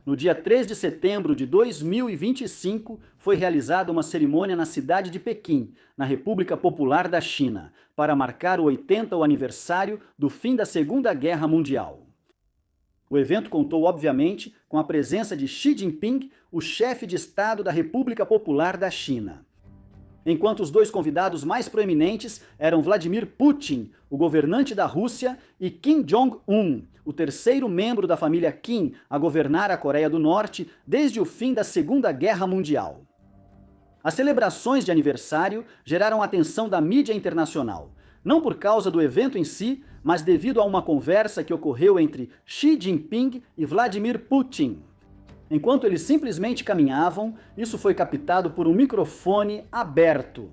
No dia 3 de setembro de 2025, foi realizada uma cerimônia na cidade de Pequim, na República Popular da China, para marcar o 80º aniversário do fim da Segunda Guerra Mundial. O evento contou, obviamente, com a presença de Xi Jinping, o chefe de Estado da República Popular da China. Enquanto os dois convidados mais proeminentes eram Vladimir Putin, o governante da Rússia, e Kim Jong-un, o terceiro membro da família Kim a governar a Coreia do Norte desde o fim da Segunda Guerra Mundial. As celebrações de aniversário geraram a atenção da mídia internacional, não por causa do evento em si, mas devido a uma conversa que ocorreu entre Xi Jinping e Vladimir Putin. Enquanto eles simplesmente caminhavam, isso foi captado por um microfone aberto.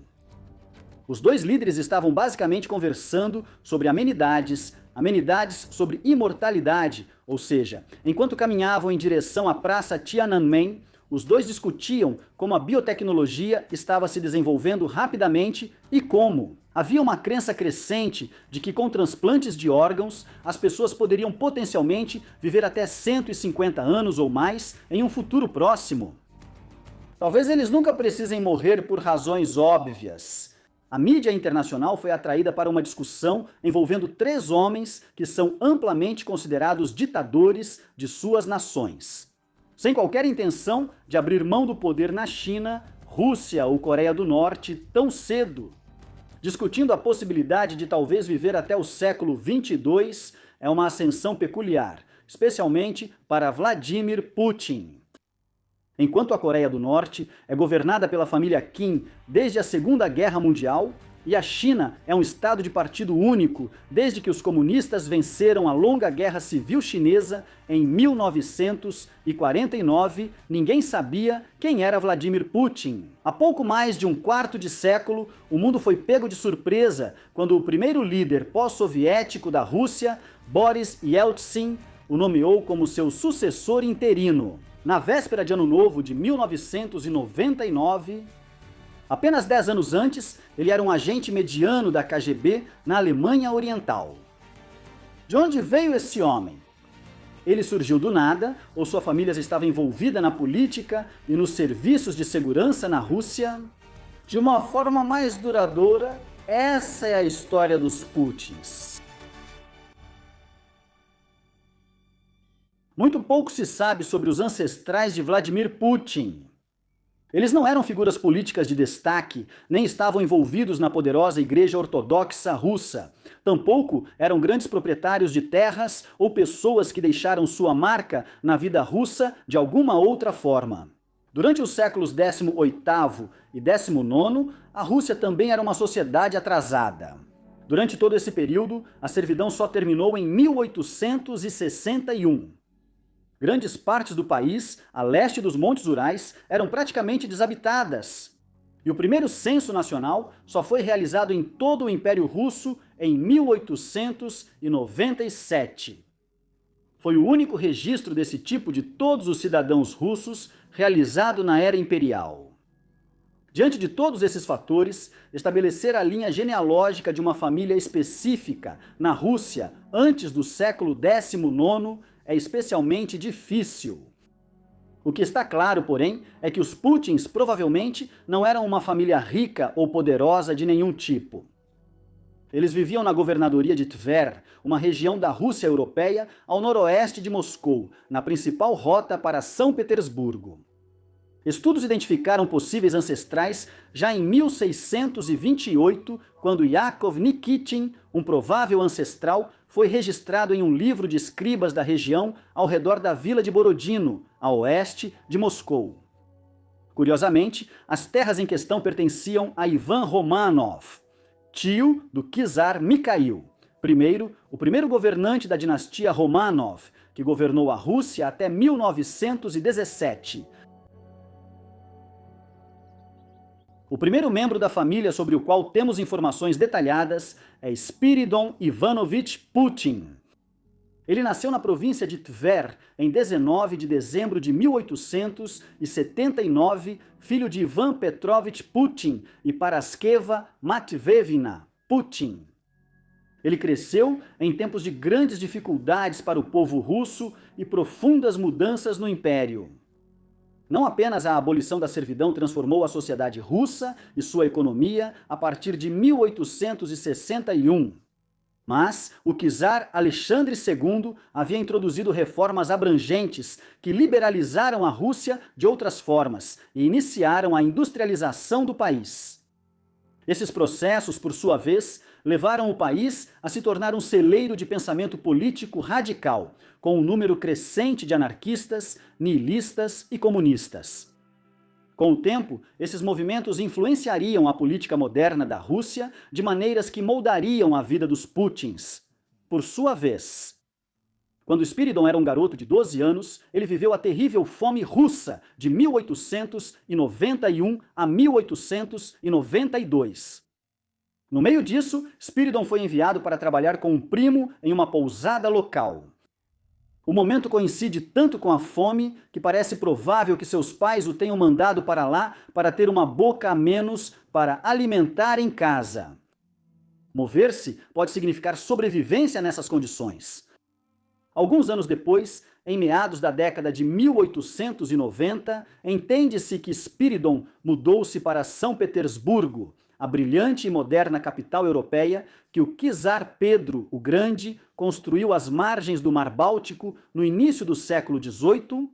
Os dois líderes estavam basicamente conversando sobre amenidades sobre imortalidade, ou seja, enquanto caminhavam em direção à Praça Tiananmen, os dois discutiam como a biotecnologia estava se desenvolvendo rapidamente e como. Havia uma crença crescente de que com transplantes de órgãos, as pessoas poderiam potencialmente viver até 150 anos ou mais em um futuro próximo. Talvez eles nunca precisem morrer por razões óbvias. A mídia internacional foi atraída para uma discussão envolvendo 3 homens que são amplamente considerados ditadores de suas nações. Sem qualquer intenção de abrir mão do poder na China, Rússia ou Coreia do Norte tão cedo. Discutindo a possibilidade de talvez viver até o século 22, é uma ascensão peculiar, especialmente para Vladimir Putin. Enquanto a Coreia do Norte é governada pela família Kim desde a Segunda Guerra Mundial, e a China é um estado de partido único desde que os comunistas venceram a longa Guerra Civil Chinesa em 1949, ninguém sabia quem era Vladimir Putin. Há pouco mais de um quarto de século, o mundo foi pego de surpresa quando o primeiro líder pós-soviético da Rússia, Boris Yeltsin, o nomeou como seu sucessor interino. Na véspera de Ano Novo de 1999, apenas 10 anos antes, ele era um agente mediano da KGB na Alemanha Oriental. De onde veio esse homem? Ele surgiu do nada, ou sua família já estava envolvida na política e nos serviços de segurança na Rússia? De uma forma mais duradoura, essa é a história dos Putins. Muito pouco se sabe sobre os ancestrais de Vladimir Putin. Eles não eram figuras políticas de destaque, nem estavam envolvidos na poderosa Igreja Ortodoxa Russa. Tampouco eram grandes proprietários de terras ou pessoas que deixaram sua marca na vida russa de alguma outra forma. Durante os séculos XVIII e XIX, a Rússia também era uma sociedade atrasada. Durante todo esse período, a servidão só terminou em 1861. Grandes partes do país, a leste dos Montes Urais, eram praticamente desabitadas. E o primeiro censo nacional só foi realizado em todo o Império Russo em 1897. Foi o único registro desse tipo de todos os cidadãos russos realizado na era imperial. Diante de todos esses fatores, estabelecer a linha genealógica de uma família específica na Rússia antes do século XIX é especialmente difícil. O que está claro, porém, é que os Putins provavelmente não eram uma família rica ou poderosa de nenhum tipo. Eles viviam na governadoria de Tver, uma região da Rússia europeia ao noroeste de Moscou, na principal rota para São Petersburgo. Estudos identificaram possíveis ancestrais já em 1628, quando Yakov Nikitin, um provável ancestral, foi registrado em um livro de escribas da região ao redor da vila de Borodino, a oeste de Moscou. Curiosamente, as terras em questão pertenciam a Ivan Romanov, tio do czar Mikhail, o primeiro governante da dinastia Romanov, que governou a Rússia até 1917. O primeiro membro da família sobre o qual temos informações detalhadas é Spiridon Ivanovich Putin. Ele nasceu na província de Tver em 19 de dezembro de 1879, filho de Ivan Petrovich Putin e Paraskeva Matveevna Putin. Ele cresceu em tempos de grandes dificuldades para o povo russo e profundas mudanças no império. Não apenas a abolição da servidão transformou a sociedade russa e sua economia a partir de 1861, mas o czar Alexandre II havia introduzido reformas abrangentes que liberalizaram a Rússia de outras formas e iniciaram a industrialização do país. Esses processos, por sua vez, levaram o país a se tornar um celeiro de pensamento político radical, com um número crescente de anarquistas, niilistas e comunistas. Com o tempo, esses movimentos influenciariam a política moderna da Rússia de maneiras que moldariam a vida dos Putins. Por sua vez, quando Spiridon era um garoto de 12 anos, ele viveu a terrível fome russa de 1891 a 1892. No meio disso, Spiridon foi enviado para trabalhar com um primo em uma pousada local. O momento coincide tanto com a fome que parece provável que seus pais o tenham mandado para lá para ter uma boca a menos para alimentar em casa. Mover-se pode significar sobrevivência nessas condições. Alguns anos depois, em meados da década de 1890, entende-se que Spiridon mudou-se para São Petersburgo, a brilhante e moderna capital europeia que o czar Pedro o Grande construiu às margens do Mar Báltico no início do século XVIII.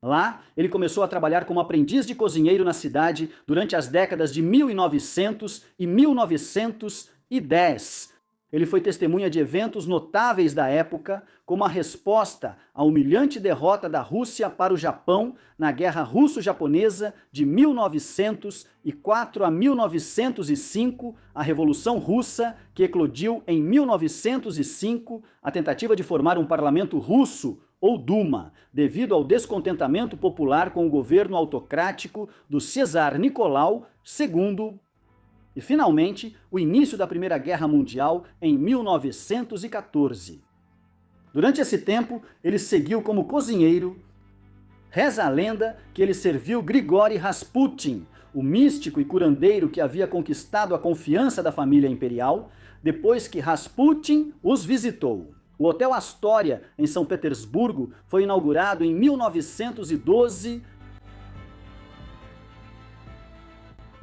Lá, ele começou a trabalhar como aprendiz de cozinheiro na cidade durante as décadas de 1900 e 1910. Ele foi testemunha de eventos notáveis da época, como a resposta à humilhante derrota da Rússia para o Japão na Guerra Russo-Japonesa de 1904 a 1905, a Revolução Russa, que eclodiu em 1905, a tentativa de formar um parlamento russo, ou Duma, devido ao descontentamento popular com o governo autocrático do czar Nicolau II, e, finalmente, o início da Primeira Guerra Mundial em 1914. Durante esse tempo, ele seguiu como cozinheiro. Reza a lenda que ele serviu Grigori Rasputin, o místico e curandeiro que havia conquistado a confiança da família imperial, depois que Rasputin os visitou. O Hotel Astoria, em São Petersburgo, foi inaugurado em 1912.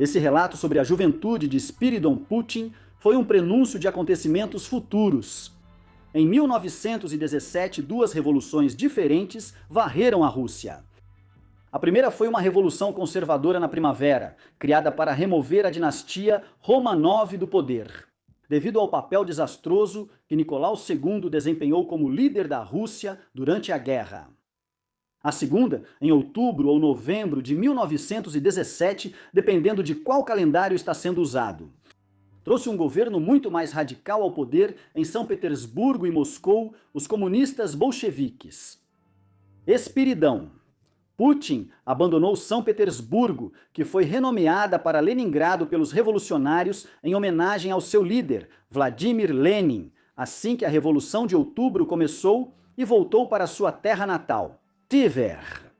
Esse relato sobre a juventude de Spiridon Putin foi um prenúncio de acontecimentos futuros. Em 1917, duas revoluções diferentes varreram a Rússia. A primeira foi uma revolução conservadora na primavera, criada para remover a dinastia Romanov do poder, devido ao papel desastroso que Nicolau II desempenhou como líder da Rússia durante a guerra. A segunda, em outubro ou novembro de 1917, dependendo de qual calendário está sendo usado, trouxe um governo muito mais radical ao poder em São Petersburgo e Moscou, os comunistas bolcheviques. Espiridão. Putin abandonou São Petersburgo, que foi renomeada para Leningrado pelos revolucionários em homenagem ao seu líder, Vladimir Lenin, assim que a Revolução de Outubro começou, e voltou para sua terra natal, Tver.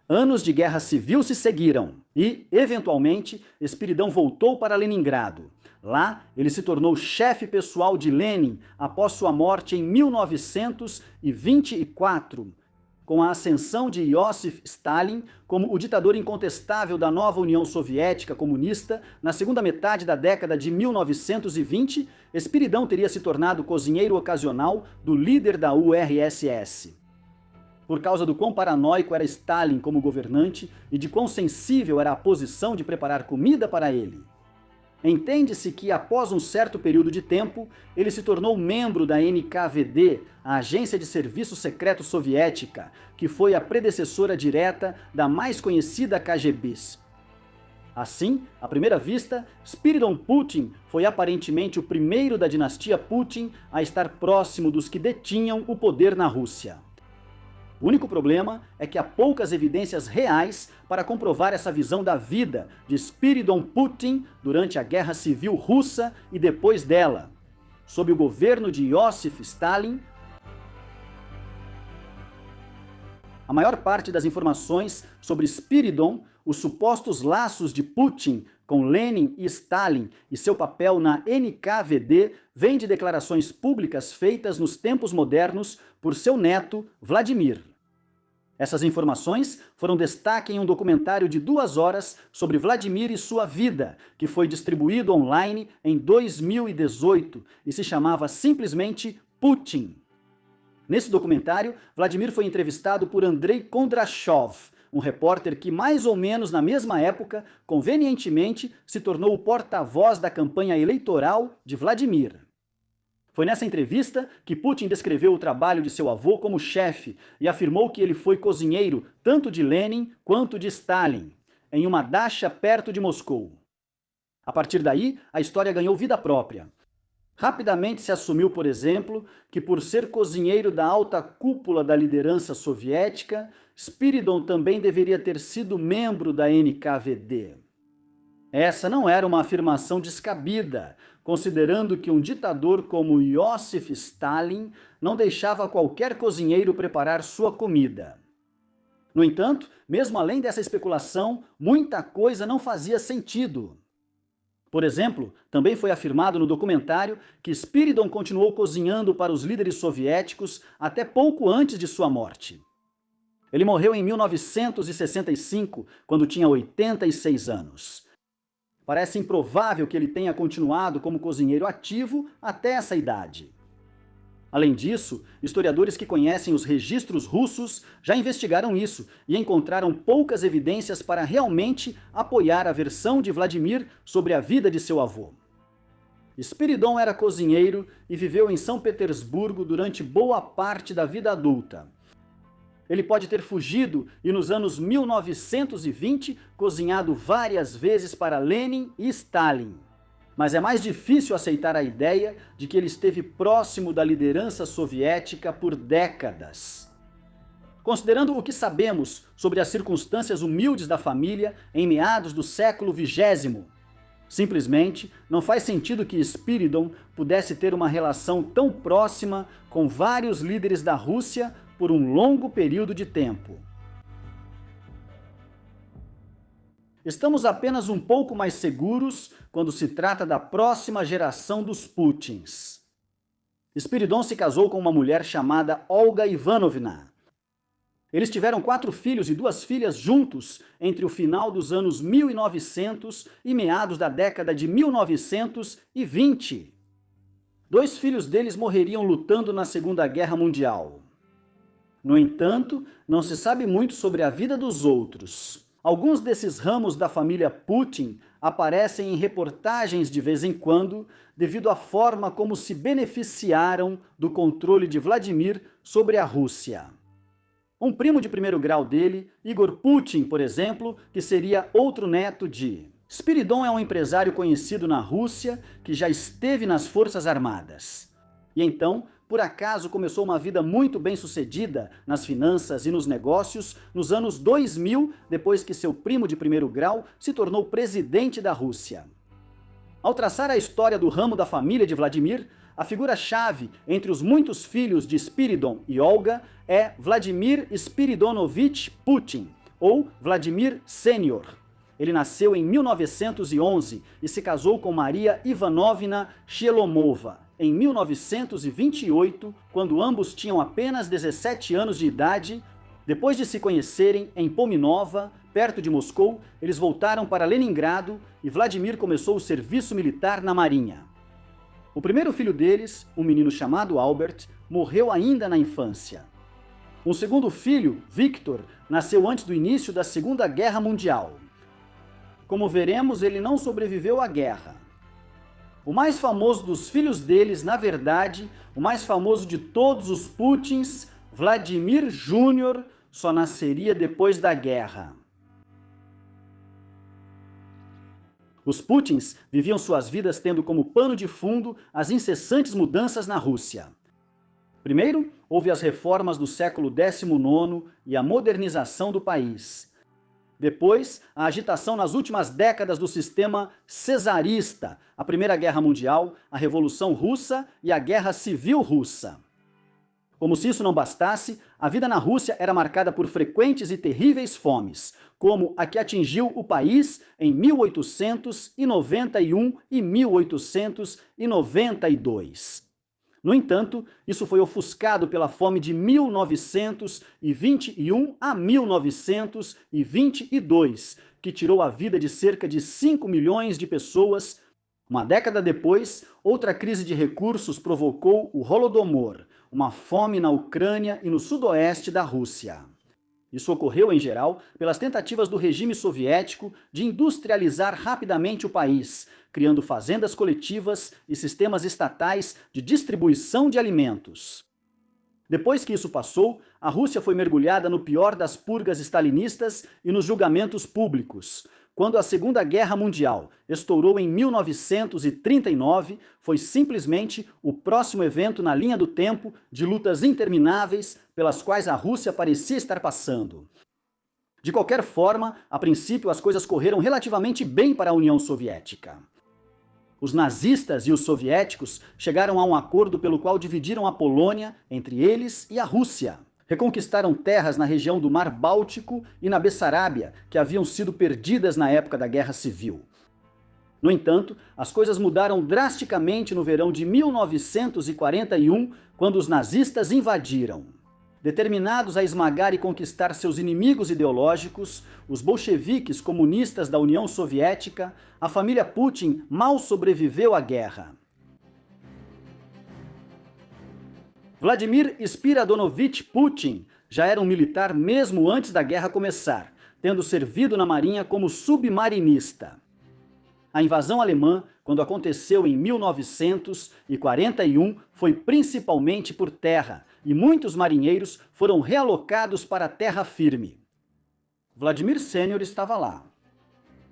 Anos de guerra civil se seguiram e, eventualmente, Espiridão voltou para Leningrado. Lá, ele se tornou chefe pessoal de Lenin após sua morte em 1924, com a ascensão de Iósif Stalin como o ditador incontestável da nova União Soviética comunista. Na segunda metade da década de 1920, Espiridão teria se tornado cozinheiro ocasional do líder da URSS. Por causa do quão paranoico era Stalin como governante e de quão sensível era a posição de preparar comida para ele. Entende-se que, após um certo período de tempo, ele se tornou membro da NKVD, a agência de serviço secreto soviética, que foi a predecessora direta da mais conhecida KGB. Assim, à primeira vista, Spiridon Putin foi aparentemente o primeiro da dinastia Putin a estar próximo dos que detinham o poder na Rússia. O único problema é que há poucas evidências reais para comprovar essa visão da vida de Spiridon Putin durante a Guerra Civil Russa e depois dela. Sob o governo de Iósif Stalin, A maior parte das informações sobre Spiridon, os supostos laços de Putin com Lenin e Stalin e seu papel na NKVD, vem de declarações públicas feitas nos tempos modernos por seu neto, Vladimir. Essas informações foram destaque em um documentário de 2 horas sobre Vladimir e sua vida, que foi distribuído online em 2018 e se chamava simplesmente Putin. Nesse documentário, Vladimir foi entrevistado por Andrei Kondrashov, um repórter que, mais ou menos na mesma época, convenientemente, se tornou o porta-voz da campanha eleitoral de Vladimir. Foi nessa entrevista que Putin descreveu o trabalho de seu avô como chefe e afirmou que ele foi cozinheiro tanto de Lenin quanto de Stalin, em uma dacha perto de Moscou. A partir daí, a história ganhou vida própria. Rapidamente se assumiu, por exemplo, que por ser cozinheiro da alta cúpula da liderança soviética, Spiridon também deveria ter sido membro da NKVD. Essa não era uma afirmação descabida, considerando que um ditador como Iosif Stalin não deixava qualquer cozinheiro preparar sua comida. No entanto, mesmo além dessa especulação, muita coisa não fazia sentido. Por exemplo, também foi afirmado no documentário que Spiridon continuou cozinhando para os líderes soviéticos até pouco antes de sua morte. Ele morreu em 1965, quando tinha 86 anos. Parece improvável que ele tenha continuado como cozinheiro ativo até essa idade. Além disso, historiadores que conhecem os registros russos já investigaram isso e encontraram poucas evidências para realmente apoiar a versão de Vladimir sobre a vida de seu avô. Spiridon era cozinheiro e viveu em São Petersburgo durante boa parte da vida adulta. Ele pode ter fugido e nos anos 1920 cozinhado várias vezes para Lenin e Stalin. Mas é mais difícil aceitar a ideia de que ele esteve próximo da liderança soviética por décadas. Considerando o que sabemos sobre as circunstâncias humildes da família em meados do século XX, simplesmente não faz sentido que Spiridon pudesse ter uma relação tão próxima com vários líderes da Rússia por um longo período de tempo. Estamos apenas um pouco mais seguros quando se trata da próxima geração dos Putins. Spiridon se casou com uma mulher chamada Olga Ivanovna. Eles tiveram 4 filhos e 2 filhas juntos entre o final dos anos 1900 e meados da década de 1920. 2 filhos deles morreriam lutando na Segunda Guerra Mundial. No entanto, não se sabe muito sobre a vida dos outros. Alguns desses ramos da família Putin aparecem em reportagens de vez em quando, devido à forma como se beneficiaram do controle de Vladimir sobre a Rússia. Um primo de primeiro grau dele, Igor Putin, por exemplo, que seria outro neto de... Spiridon é um empresário conhecido na Rússia que já esteve nas Forças Armadas. E então, por acaso, começou uma vida muito bem-sucedida nas finanças e nos negócios nos anos 2000, depois que seu primo de primeiro grau se tornou presidente da Rússia. Ao traçar a história do ramo da família de Vladimir, a figura-chave entre os muitos filhos de Spiridon e Olga é Vladimir Spiridonovich Putin, ou Vladimir Sênior. Ele nasceu em 1911 e se casou com Maria Ivanovna Shelomova em 1928, quando ambos tinham apenas 17 anos de idade. Depois de se conhecerem em Pominova, perto de Moscou, eles voltaram para Leningrado e Vladimir começou o serviço militar na Marinha. O primeiro filho deles, um menino chamado Albert, morreu ainda na infância. Um segundo filho, Victor, nasceu antes do início da Segunda Guerra Mundial. Como veremos, ele não sobreviveu à guerra. O mais famoso dos filhos deles, na verdade, o mais famoso de todos os Putins, Vladimir Júnior, só nasceria depois da guerra. Os Putins viviam suas vidas tendo como pano de fundo as incessantes mudanças na Rússia. Primeiro, houve as reformas do século XIX e a modernização do país. Depois, a agitação nas últimas décadas do sistema czarista, a Primeira Guerra Mundial, a Revolução Russa e a Guerra Civil Russa. Como se isso não bastasse, a vida na Rússia era marcada por frequentes e terríveis fomes, como a que atingiu o país em 1891 e 1892. No entanto, isso foi ofuscado pela fome de 1921 a 1922, que tirou a vida de cerca de 5 milhões de pessoas. Uma década depois, outra crise de recursos provocou o Holodomor, uma fome na Ucrânia e no sudoeste da Rússia. Isso ocorreu, em geral, pelas tentativas do regime soviético de industrializar rapidamente o país, criando fazendas coletivas e sistemas estatais de distribuição de alimentos. Depois que isso passou, a Rússia foi mergulhada no pior das purgas stalinistas e nos julgamentos públicos. Quando a Segunda Guerra Mundial estourou em 1939, foi simplesmente o próximo evento na linha do tempo de lutas intermináveis pelas quais a Rússia parecia estar passando. De qualquer forma, a princípio as coisas correram relativamente bem para a União Soviética. Os nazistas e os soviéticos chegaram a um acordo pelo qual dividiram a Polônia entre eles e a Rússia. Reconquistaram terras na região do Mar Báltico e na Bessarábia, que haviam sido perdidas na época da Guerra Civil. No entanto, as coisas mudaram drasticamente no verão de 1941, quando os nazistas invadiram. Determinados a esmagar e conquistar seus inimigos ideológicos, os bolcheviques comunistas da União Soviética, a família Putin mal sobreviveu à guerra. Vladimir Spiridonovich Putin já era um militar mesmo antes da guerra começar, tendo servido na marinha como submarinista. A invasão alemã, quando aconteceu em 1941, foi principalmente por terra, e muitos marinheiros foram realocados para a terra firme. Vladimir Sênior estava lá.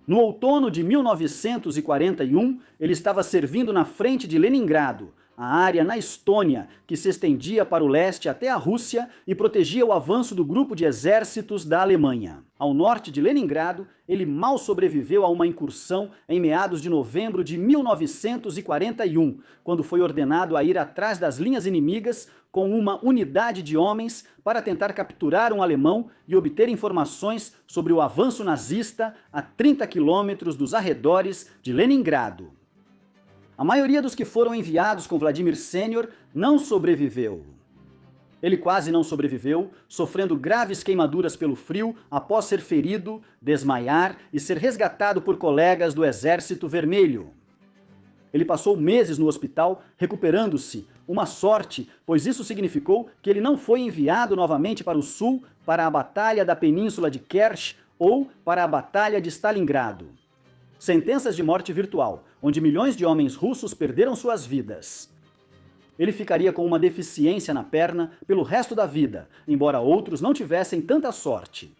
No outono de 1941, ele estava servindo na frente de Leningrado, a área na Estônia, que se estendia para o leste até a Rússia e protegia o avanço do grupo de exércitos da Alemanha. Ao norte de Leningrado, ele mal sobreviveu a uma incursão em meados de novembro de 1941, quando foi ordenado a ir atrás das linhas inimigas com uma unidade de homens para tentar capturar um alemão e obter informações sobre o avanço nazista a 30 quilômetros dos arredores de Leningrado. A maioria dos que foram enviados com Vladimir Sênior não sobreviveu. Ele quase não sobreviveu, sofrendo graves queimaduras pelo frio após ser ferido, desmaiar e ser resgatado por colegas do Exército Vermelho. Ele passou meses no hospital recuperando-se, uma sorte, pois isso significou que ele não foi enviado novamente para o sul, para a Batalha da Península de Kerch ou para a Batalha de Stalingrado. Sentenças de morte virtual, onde milhões de homens russos perderam suas vidas. Ele ficaria com uma deficiência na perna pelo resto da vida, embora outros não tivessem tanta sorte.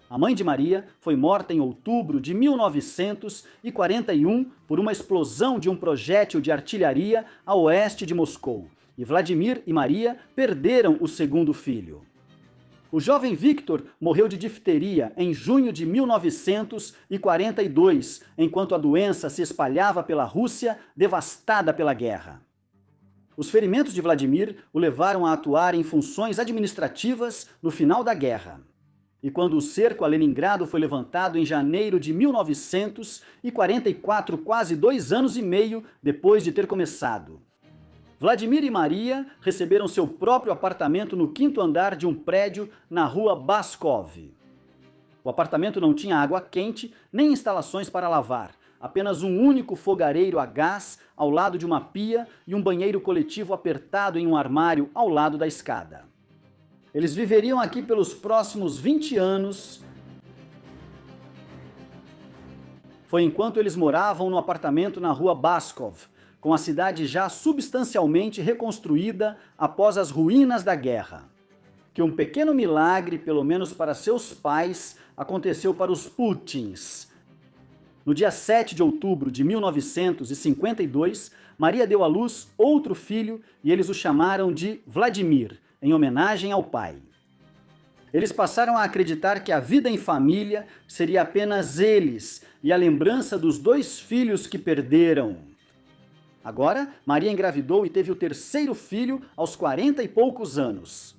A mãe de Maria foi morta em outubro de 1941 por uma explosão de um projétil de artilharia a oeste de Moscou, e Vladimir e Maria perderam o segundo filho. O jovem Victor morreu de difteria em junho de 1942, enquanto a doença se espalhava pela Rússia, devastada pela guerra. Os ferimentos de Vladimir o levaram a atuar em funções administrativas no final da guerra. E quando o cerco a Leningrado foi levantado em janeiro de 1944, quase 2 anos e meio depois de ter começado, Vladimir e Maria receberam seu próprio apartamento no 5º andar de um prédio na rua Baskov. O apartamento não tinha água quente nem instalações para lavar, apenas um único fogareiro a gás ao lado de uma pia e um banheiro coletivo apertado em um armário ao lado da escada. Eles viveriam aqui pelos próximos 20 anos. Foi enquanto eles moravam no apartamento na rua Baskov, com a cidade já substancialmente reconstruída após as ruínas da guerra, que um pequeno milagre, pelo menos para seus pais, aconteceu para os Putins. No dia 7 de outubro de 1952, Maria deu à luz outro filho e eles o chamaram de Vladimir, em homenagem ao pai. Eles passaram a acreditar que a vida em família seria apenas eles e a lembrança dos 2 filhos que perderam. Agora, Maria engravidou e teve o terceiro filho aos 40 e poucos anos.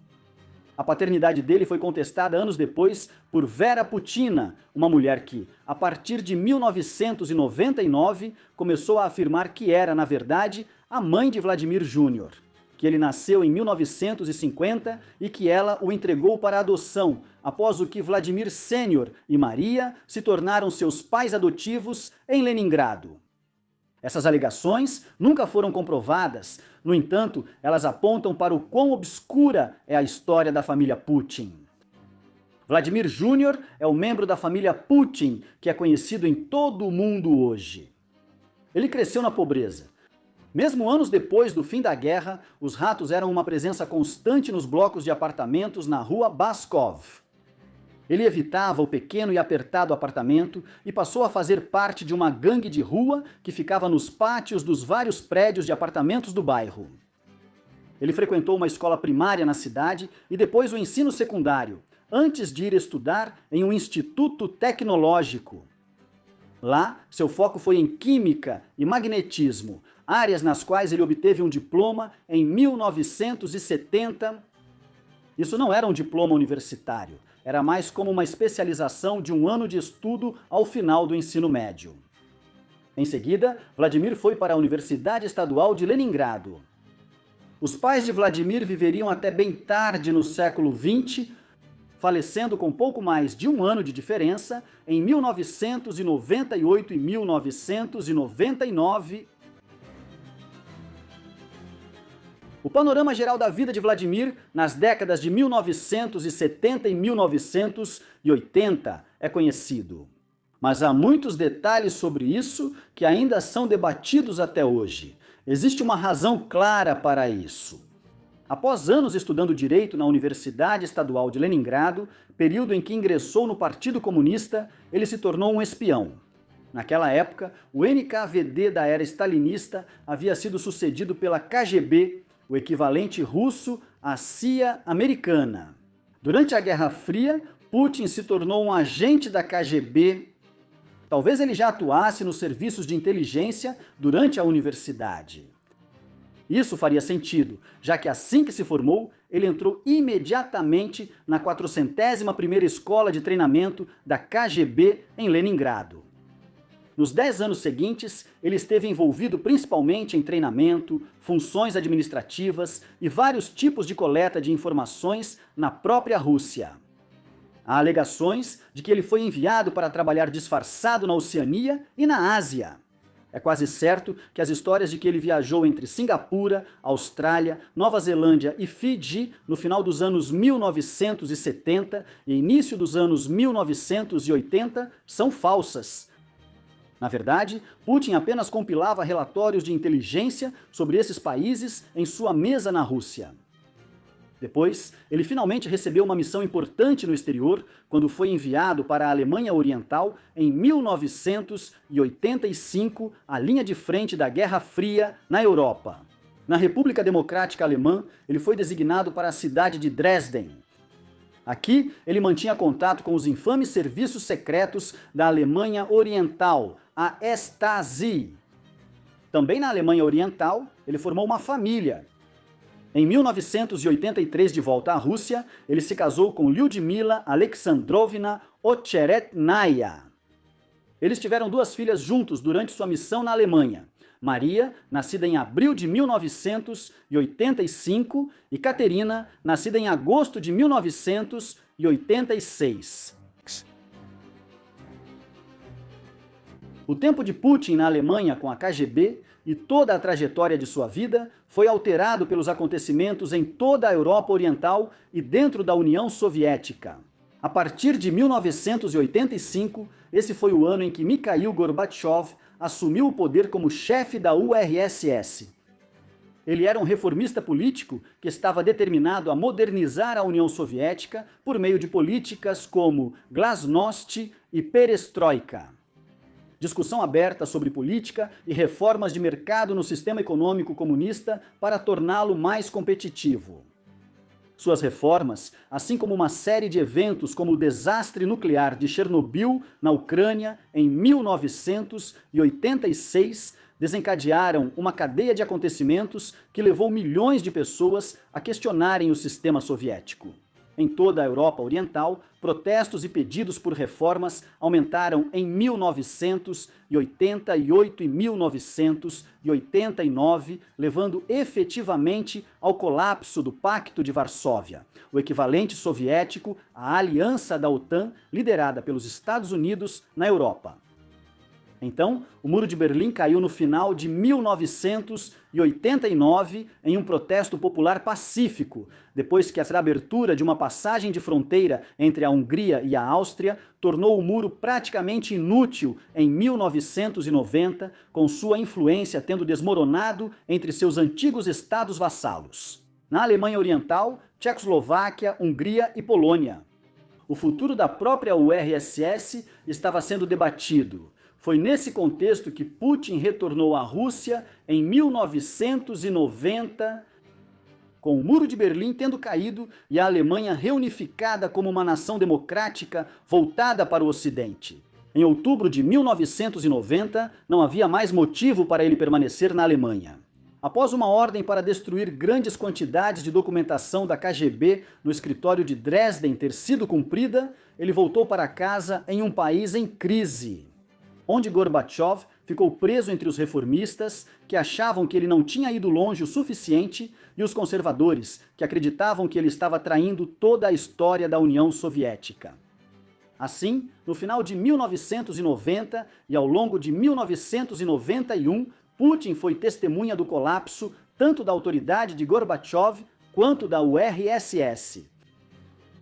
A paternidade dele foi contestada anos depois por Vera Putina, uma mulher que, a partir de 1999, começou a afirmar que era, na verdade, a mãe de Vladimir Júnior, que ele nasceu em 1950 e que ela o entregou para adoção, após o que Vladimir Sênior e Maria se tornaram seus pais adotivos em Leningrado. Essas alegações nunca foram comprovadas, no entanto, elas apontam para o quão obscura é a história da família Putin. Vladimir Júnior é o membro da família Putin, que é conhecido em todo o mundo hoje. Ele cresceu na pobreza. Mesmo anos depois do fim da guerra, os ratos eram uma presença constante nos blocos de apartamentos na rua Baskov. Ele evitava o pequeno e apertado apartamento e passou a fazer parte de uma gangue de rua que ficava nos pátios dos vários prédios de apartamentos do bairro. Ele frequentou uma escola primária na cidade e depois o ensino secundário, antes de ir estudar em um instituto tecnológico. Lá, seu foco foi em química e magnetismo, áreas nas quais ele obteve um diploma em 1970. Isso não era um diploma universitário, era mais como uma especialização de um ano de estudo ao final do ensino médio. Em seguida, Vladimir foi para a Universidade Estadual de Leningrado. Os pais de Vladimir viveriam até bem tarde no século XX, falecendo com pouco mais de um ano de diferença em 1998 e 1999. O panorama geral da vida de Vladimir nas décadas de 1970 e 1980 é conhecido. Mas há muitos detalhes sobre isso que ainda são debatidos até hoje. Existe uma razão clara para isso. Após anos estudando direito na Universidade Estadual de Leningrado, período em que ingressou no Partido Comunista, ele se tornou um espião. Naquela época, o NKVD da era stalinista havia sido sucedido pela KGB, o equivalente russo à CIA americana. Durante a Guerra Fria, Putin se tornou um agente da KGB. Talvez ele já atuasse nos serviços de inteligência durante a universidade. Isso faria sentido, já que assim que se formou, ele entrou imediatamente na 401ª Escola de Treinamento da KGB em Leningrado. Nos 10 anos seguintes, ele esteve envolvido principalmente em treinamento, funções administrativas e vários tipos de coleta de informações na própria Rússia. Há alegações de que ele foi enviado para trabalhar disfarçado na Oceania e na Ásia. É quase certo que as histórias de que ele viajou entre Singapura, Austrália, Nova Zelândia e Fiji no final dos anos 1970 e início dos anos 1980 são falsas. Na verdade, Putin apenas compilava relatórios de inteligência sobre esses países em sua mesa na Rússia. Depois, ele finalmente recebeu uma missão importante no exterior quando foi enviado para a Alemanha Oriental em 1985, à linha de frente da Guerra Fria na Europa. Na República Democrática Alemã, ele foi designado para a cidade de Dresden. Aqui, ele mantinha contato com os infames serviços secretos da Alemanha Oriental, a Stasi. Também na Alemanha Oriental, ele formou uma família. Em 1983, de volta à Rússia, ele se casou com Lyudmila Alexandrovna Ocheretnaya. Eles tiveram 2 filhas juntos durante sua missão na Alemanha. Maria, nascida em abril de 1985, e Caterina, nascida em agosto de 1986. O tempo de Putin na Alemanha com a KGB e toda a trajetória de sua vida foi alterado pelos acontecimentos em toda a Europa Oriental e dentro da União Soviética. A partir de 1985, esse foi o ano em que Mikhail Gorbachev assumiu o poder como chefe da URSS. Ele era um reformista político que estava determinado a modernizar a União Soviética por meio de políticas como Glasnost e Perestroika. Discussão aberta sobre política e reformas de mercado no sistema econômico comunista para torná-lo mais competitivo. Suas reformas, assim como uma série de eventos como o desastre nuclear de Chernobyl, na Ucrânia, em 1986, desencadearam uma cadeia de acontecimentos que levou milhões de pessoas a questionarem o sistema soviético. Em toda a Europa Oriental, protestos e pedidos por reformas aumentaram em 1988 e 1989, levando efetivamente ao colapso do Pacto de Varsóvia, o equivalente soviético à aliança da OTAN liderada pelos Estados Unidos na Europa. Então, o Muro de Berlim caiu no final de 1989 em um protesto popular pacífico, depois que a abertura de uma passagem de fronteira entre a Hungria e a Áustria tornou o muro praticamente inútil em 1990, com sua influência tendo desmoronado entre seus antigos estados vassalos. Na Alemanha Oriental, Tchecoslováquia, Hungria e Polônia. O futuro da própria URSS estava sendo debatido. Foi nesse contexto que Putin retornou à Rússia em 1990, com o Muro de Berlim tendo caído e a Alemanha reunificada como uma nação democrática voltada para o Ocidente. Em outubro de 1990, não havia mais motivo para ele permanecer na Alemanha. Após uma ordem para destruir grandes quantidades de documentação da KGB no escritório de Dresden ter sido cumprida, ele voltou para casa em um país em crise, onde Gorbachev ficou preso entre os reformistas, que achavam que ele não tinha ido longe o suficiente, e os conservadores, que acreditavam que ele estava traindo toda a história da União Soviética. Assim, no final de 1990 e ao longo de 1991, Putin foi testemunha do colapso tanto da autoridade de Gorbachev quanto da URSS.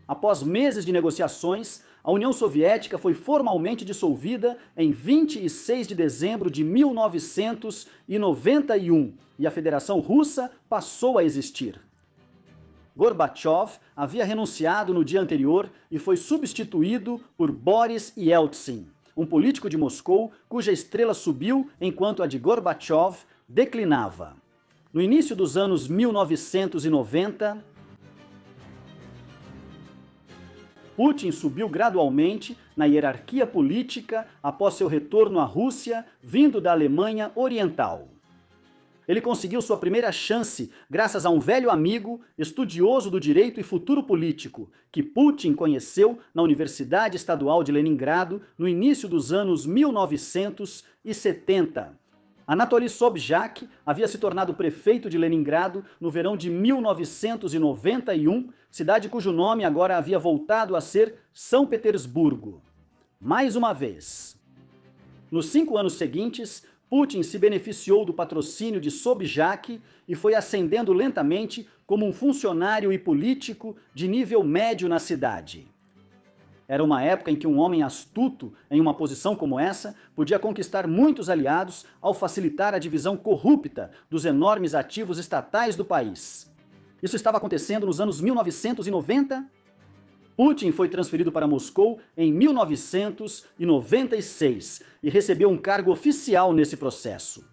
Após meses de negociações, a União Soviética foi formalmente dissolvida em 26 de dezembro de 1991 e a Federação Russa passou a existir. Gorbachev havia renunciado no dia anterior e foi substituído por Boris Yeltsin, um político de Moscou cuja estrela subiu enquanto a de Gorbachev declinava. No início dos anos 1990, Putin subiu gradualmente na hierarquia política após seu retorno à Rússia, vindo da Alemanha Oriental. Ele conseguiu sua primeira chance graças a um velho amigo, estudioso do direito e futuro político, que Putin conheceu na Universidade Estadual de Leningrado no início dos anos 1970. Anatoly Sobchak havia se tornado prefeito de Leningrado no verão de 1991, cidade cujo nome agora havia voltado a ser São Petersburgo. Mais uma vez. Nos 5 anos seguintes, Putin se beneficiou do patrocínio de Sobchak e foi ascendendo lentamente como um funcionário e político de nível médio na cidade. Era uma época em que um homem astuto, em uma posição como essa, podia conquistar muitos aliados ao facilitar a divisão corrupta dos enormes ativos estatais do país. Isso estava acontecendo nos anos 1990. Putin foi transferido para Moscou em 1996 e recebeu um cargo oficial nesse processo.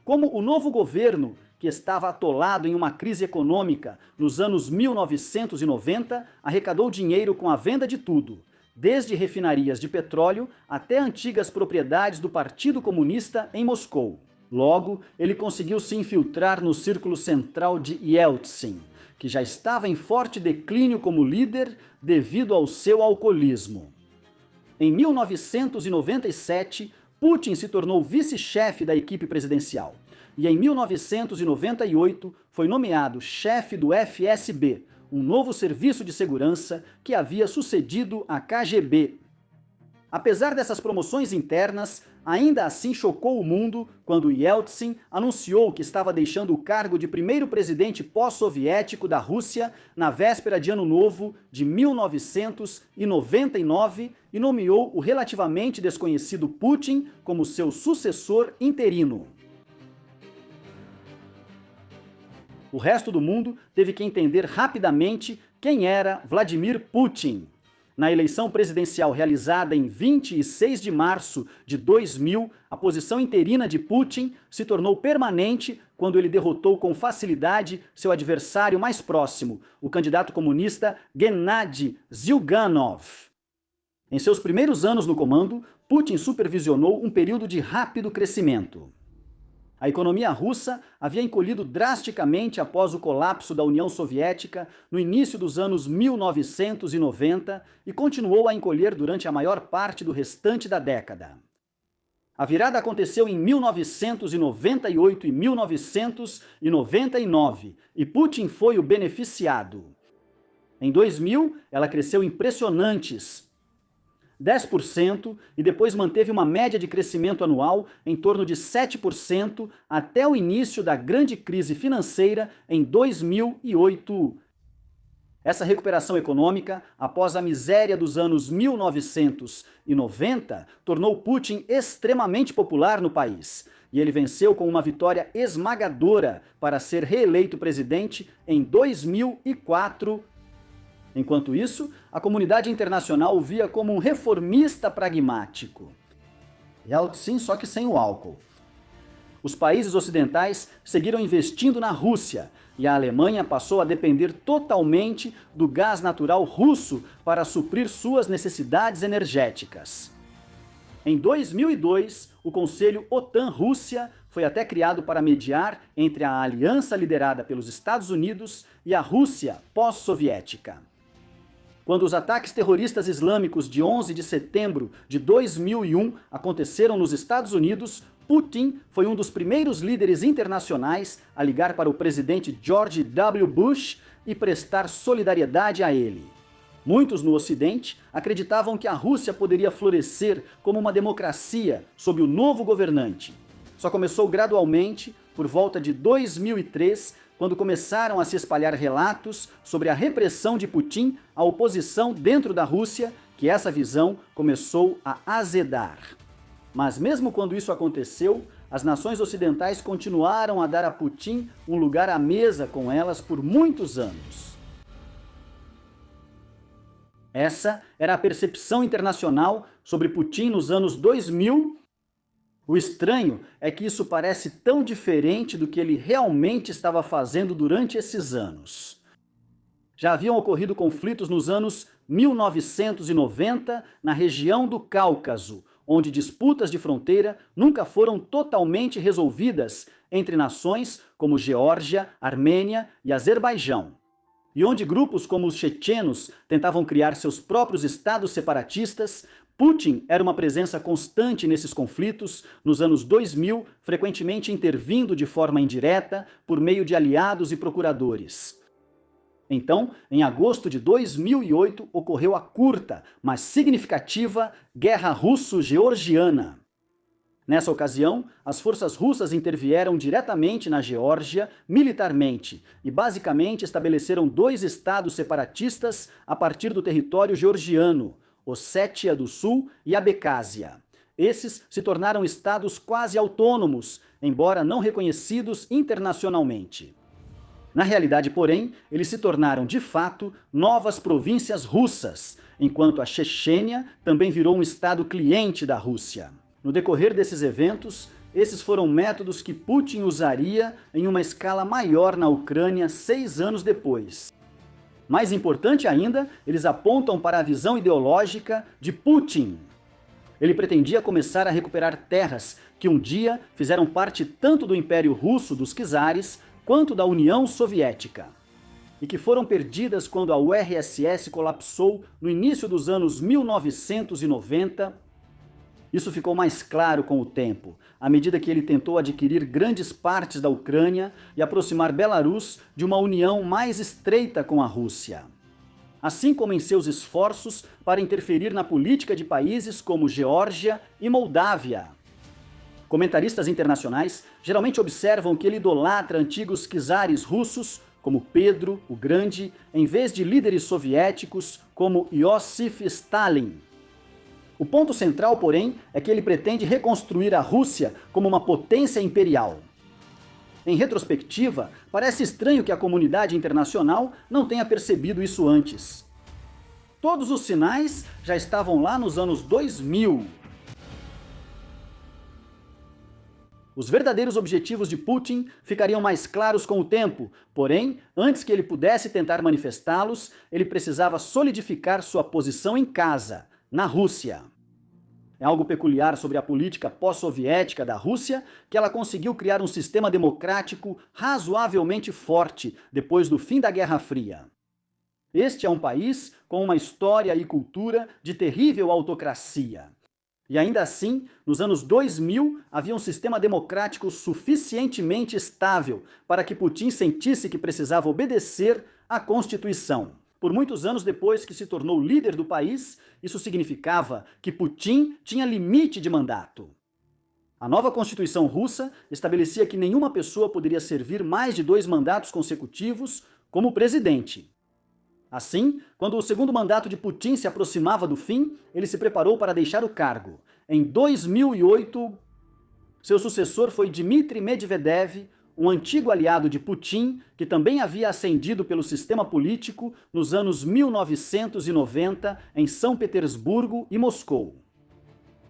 Como o novo governo, que estava atolado em uma crise econômica nos anos 1990, arrecadou dinheiro com a venda de tudo, desde refinarias de petróleo até antigas propriedades do Partido Comunista em Moscou. Logo, ele conseguiu se infiltrar no círculo central de Yeltsin, que já estava em forte declínio como líder devido ao seu alcoolismo. Em 1997, Putin se tornou vice-chefe da equipe presidencial e em 1998 foi nomeado chefe do FSB, um novo serviço de segurança que havia sucedido à KGB. Apesar dessas promoções internas, ainda assim chocou o mundo quando Yeltsin anunciou que estava deixando o cargo de primeiro presidente pós-soviético da Rússia na véspera de Ano Novo de 1999 e nomeou o relativamente desconhecido Putin como seu sucessor interino. O resto do mundo teve que entender rapidamente quem era Vladimir Putin. Na eleição presidencial realizada em 26 de março de 2000, a posição interina de Putin se tornou permanente quando ele derrotou com facilidade seu adversário mais próximo, o candidato comunista Gennady Zyuganov. Em seus primeiros anos no comando, Putin supervisionou um período de rápido crescimento. A economia russa havia encolhido drasticamente após o colapso da União Soviética no início dos anos 1990 e continuou a encolher durante a maior parte do restante da década. A virada aconteceu em 1998 e 1999 e Putin foi o beneficiado. Em 2000, ela cresceu impressionantes 10% e depois manteve uma média de crescimento anual em torno de 7% até o início da grande crise financeira em 2008. Essa recuperação econômica, após a miséria dos anos 1990, tornou Putin extremamente popular no país. E ele venceu com uma vitória esmagadora para ser reeleito presidente em 2004. Enquanto isso, a comunidade internacional o via como um reformista pragmático. Yeltsin, só que sem o álcool. Os países ocidentais seguiram investindo na Rússia e a Alemanha passou a depender totalmente do gás natural russo para suprir suas necessidades energéticas. Em 2002, o Conselho OTAN-Rússia foi até criado para mediar entre a aliança liderada pelos Estados Unidos e a Rússia pós-soviética. Quando os ataques terroristas islâmicos de 11 de setembro de 2001 aconteceram nos Estados Unidos, Putin foi um dos primeiros líderes internacionais a ligar para o presidente George W. Bush e prestar solidariedade a ele. Muitos no Ocidente acreditavam que a Rússia poderia florescer como uma democracia sob o novo governante. Só começou gradualmente, por volta de 2003, quando começaram a se espalhar relatos sobre a repressão de Putin à oposição dentro da Rússia, que essa visão começou a azedar. Mas mesmo quando isso aconteceu, as nações ocidentais continuaram a dar a Putin um lugar à mesa com elas por muitos anos. Essa era a percepção internacional sobre Putin nos anos 2000. O estranho é que isso parece tão diferente do que ele realmente estava fazendo durante esses anos. Já haviam ocorrido conflitos nos anos 1990 na região do Cáucaso, onde disputas de fronteira nunca foram totalmente resolvidas entre nações como Geórgia, Armênia e Azerbaijão. E onde grupos como os chechenos tentavam criar seus próprios estados separatistas, Putin era uma presença constante nesses conflitos, nos anos 2000, frequentemente intervindo de forma indireta por meio de aliados e procuradores. Então, em agosto de 2008, ocorreu a curta, mas significativa Guerra Russo-Georgiana. Nessa ocasião, as forças russas intervieram diretamente na Geórgia, militarmente, e basicamente estabeleceram dois estados separatistas a partir do território georgiano, Ossétia do Sul e Abecásia. Esses se tornaram estados quase autônomos, embora não reconhecidos internacionalmente. Na realidade, porém, eles se tornaram, de fato, novas províncias russas, enquanto a Chechênia também virou um estado cliente da Rússia. No decorrer desses eventos, esses foram métodos que Putin usaria em uma escala maior na Ucrânia 6 anos depois. Mais importante ainda, eles apontam para a visão ideológica de Putin. Ele pretendia começar a recuperar terras que um dia fizeram parte tanto do Império Russo dos czares quanto da União Soviética, e que foram perdidas quando a URSS colapsou no início dos anos 1990. Isso ficou mais claro com o tempo, à medida que ele tentou adquirir grandes partes da Ucrânia e aproximar Belarus de uma união mais estreita com a Rússia. Assim como em seus esforços para interferir na política de países como Geórgia e Moldávia. Comentaristas internacionais geralmente observam que ele idolatra antigos czares russos, como Pedro o Grande, em vez de líderes soviéticos como Iosif Stalin. O ponto central, porém, é que ele pretende reconstruir a Rússia como uma potência imperial. Em retrospectiva, parece estranho que a comunidade internacional não tenha percebido isso antes. Todos os sinais já estavam lá nos anos 2000. Os verdadeiros objetivos de Putin ficariam mais claros com o tempo, porém, antes que ele pudesse tentar manifestá-los, ele precisava solidificar sua posição em casa, na Rússia. É algo peculiar sobre a política pós-soviética da Rússia que ela conseguiu criar um sistema democrático razoavelmente forte depois do fim da Guerra Fria. Este é um país com uma história e cultura de terrível autocracia. E ainda assim, nos anos 2000, havia um sistema democrático suficientemente estável para que Putin sentisse que precisava obedecer à Constituição. Por muitos anos depois que se tornou líder do país, isso significava que Putin tinha limite de mandato. A nova Constituição russa estabelecia que nenhuma pessoa poderia servir mais de 2 mandatos consecutivos como presidente. Assim, quando o segundo mandato de Putin se aproximava do fim, ele se preparou para deixar o cargo. Em 2008, seu sucessor foi Dmitry Medvedev, um antigo aliado de Putin, que também havia ascendido pelo sistema político nos anos 1990 em São Petersburgo e Moscou.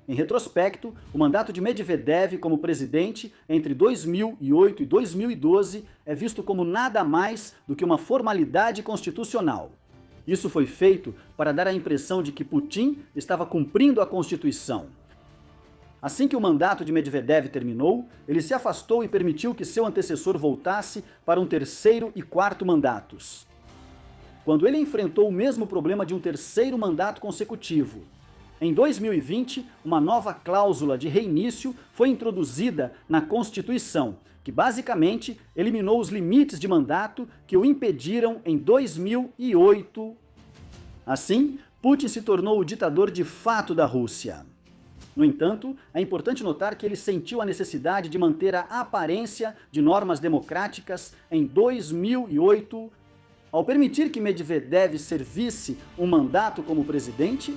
Em retrospecto, o mandato de Medvedev como presidente entre 2008 e 2012 é visto como nada mais do que uma formalidade constitucional. Isso foi feito para dar a impressão de que Putin estava cumprindo a Constituição. Assim que o mandato de Medvedev terminou, ele se afastou e permitiu que seu antecessor voltasse para um 3º e 4º mandatos. Quando ele enfrentou o mesmo problema de um 3º mandato consecutivo, em 2020, uma nova cláusula de reinício foi introduzida na Constituição, que basicamente eliminou os limites de mandato que o impediram em 2008. Assim, Putin se tornou o ditador de fato da Rússia. No entanto, é importante notar que ele sentiu a necessidade de manter a aparência de normas democráticas em 2008, ao permitir que Medvedev servisse um mandato como presidente.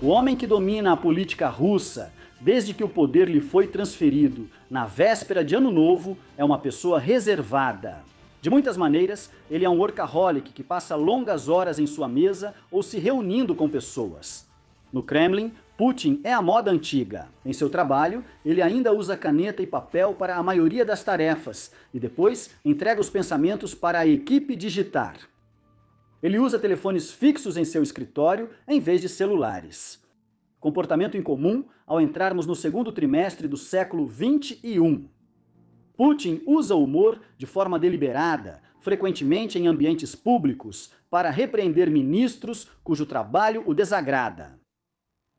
O homem que domina a política russa, desde que o poder lhe foi transferido na véspera de Ano Novo, é uma pessoa reservada. De muitas maneiras, ele é um workaholic que passa longas horas em sua mesa ou se reunindo com pessoas. No Kremlin, Putin é a moda antiga. Em seu trabalho, ele ainda usa caneta e papel para a maioria das tarefas e depois entrega os pensamentos para a equipe digitar. Ele usa telefones fixos em seu escritório em vez de celulares. Comportamento incomum ao entrarmos no segundo trimestre do século XXI. Putin usa o humor de forma deliberada, frequentemente em ambientes públicos, para repreender ministros cujo trabalho o desagrada.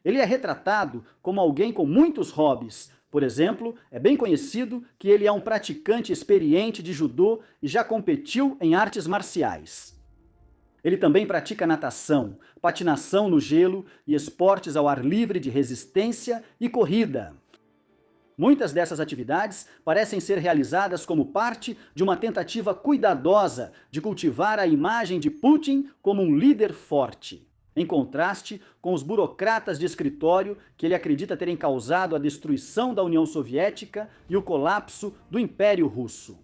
Ele é retratado como alguém com muitos hobbies. Por exemplo, é bem conhecido que ele é um praticante experiente de judô e já competiu em artes marciais. Ele também pratica natação, patinação no gelo e esportes ao ar livre de resistência e corrida. Muitas dessas atividades parecem ser realizadas como parte de uma tentativa cuidadosa de cultivar a imagem de Putin como um líder forte, em contraste com os burocratas de escritório que ele acredita terem causado a destruição da União Soviética e o colapso do Império Russo.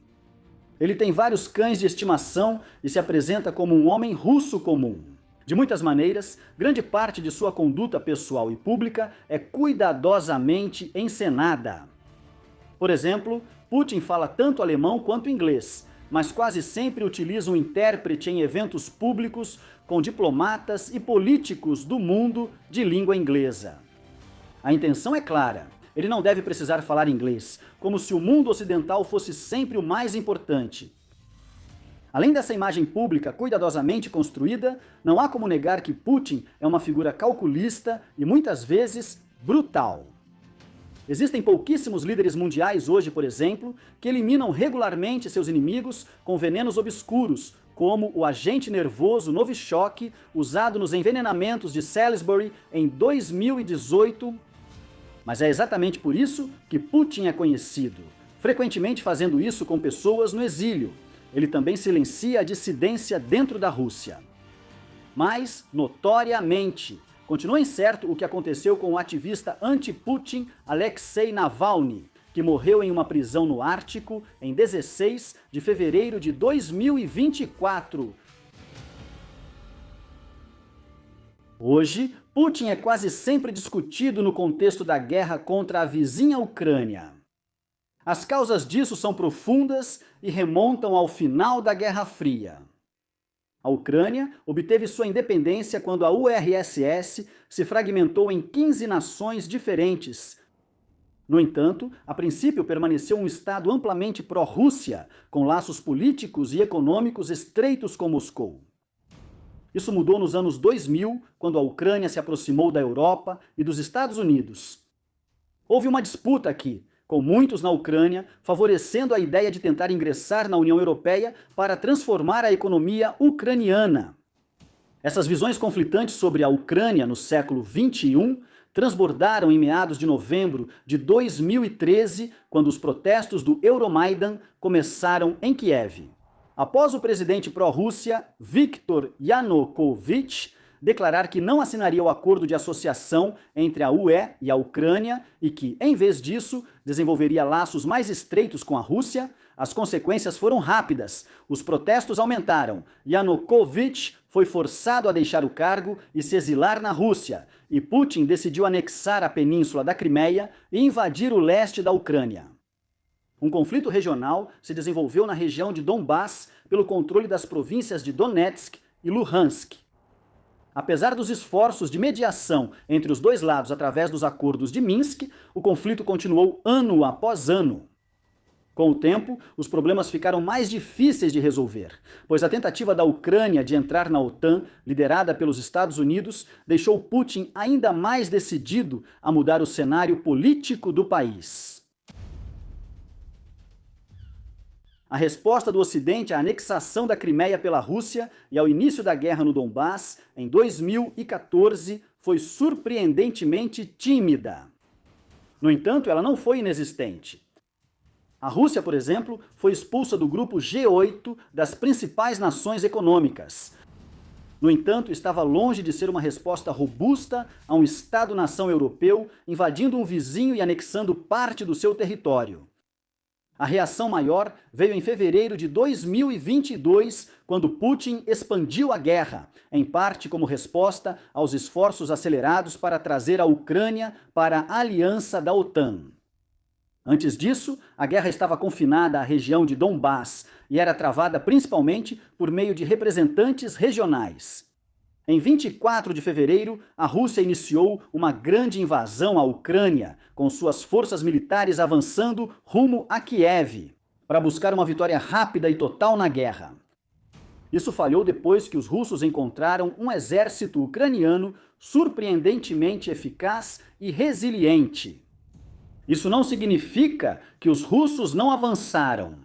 Ele tem vários cães de estimação e se apresenta como um homem russo comum. De muitas maneiras, grande parte de sua conduta pessoal e pública é cuidadosamente encenada. Por exemplo, Putin fala tanto alemão quanto inglês, mas quase sempre utiliza um intérprete em eventos públicos com diplomatas e políticos do mundo de língua inglesa. A intenção é clara. Ele não deve precisar falar inglês, como se o mundo ocidental fosse sempre o mais importante. Além dessa imagem pública cuidadosamente construída, não há como negar que Putin é uma figura calculista e muitas vezes brutal. Existem pouquíssimos líderes mundiais hoje, por exemplo, que eliminam regularmente seus inimigos com venenos obscuros, como o agente nervoso Novichok, usado nos envenenamentos de Salisbury em 2018. Mas é exatamente por isso que Putin é conhecido, frequentemente fazendo isso com pessoas no exílio. Ele também silencia a dissidência dentro da Rússia. Mas, notoriamente, continua incerto o que aconteceu com o ativista anti-Putin Alexei Navalny, que morreu em uma prisão no Ártico em 16 de fevereiro de 2024. Hoje, Putin é quase sempre discutido no contexto da guerra contra a vizinha Ucrânia. As causas disso são profundas e remontam ao final da Guerra Fria. A Ucrânia obteve sua independência quando a URSS se fragmentou em 15 nações diferentes. No entanto, a princípio permaneceu um Estado amplamente pró-Rússia, com laços políticos e econômicos estreitos com Moscou. Isso mudou nos anos 2000, quando a Ucrânia se aproximou da Europa e dos Estados Unidos. Houve uma disputa aqui, com muitos na Ucrânia favorecendo a ideia de tentar ingressar na União Europeia para transformar a economia ucraniana. Essas visões conflitantes sobre a Ucrânia no século XXI transbordaram em meados de novembro de 2013, quando os protestos do Euromaidan começaram em Kiev. Após o presidente pró-Rússia, Viktor Yanukovych, declarar que não assinaria o acordo de associação entre a UE e a Ucrânia e que, em vez disso, desenvolveria laços mais estreitos com a Rússia, as consequências foram rápidas. Os protestos aumentaram. Yanukovych foi forçado a deixar o cargo e se exilar na Rússia, e Putin decidiu anexar a península da Crimeia e invadir o leste da Ucrânia. Um conflito regional se desenvolveu na região de Donbass pelo controle das províncias de Donetsk e Luhansk. Apesar dos esforços de mediação entre os dois lados através dos acordos de Minsk, o conflito continuou ano após ano. Com o tempo, os problemas ficaram mais difíceis de resolver, pois a tentativa da Ucrânia de entrar na OTAN, liderada pelos Estados Unidos, deixou Putin ainda mais decidido a mudar o cenário político do país. A resposta do Ocidente à anexação da Crimeia pela Rússia e ao início da guerra no Donbass, em 2014, foi surpreendentemente tímida. No entanto, ela não foi inexistente. A Rússia, por exemplo, foi expulsa do grupo G8 das principais nações econômicas. No entanto, estava longe de ser uma resposta robusta a um Estado-nação europeu invadindo um vizinho e anexando parte do seu território. A reação maior veio em fevereiro de 2022, quando Putin expandiu a guerra, em parte como resposta aos esforços acelerados para trazer a Ucrânia para a aliança da OTAN. Antes disso, a guerra estava confinada à região de Donbass e era travada principalmente por meio de representantes regionais. Em 24 de fevereiro, a Rússia iniciou uma grande invasão à Ucrânia, com suas forças militares avançando rumo a Kiev, para buscar uma vitória rápida e total na guerra. Isso falhou depois que os russos encontraram um exército ucraniano surpreendentemente eficaz e resiliente. Isso não significa que os russos não avançaram.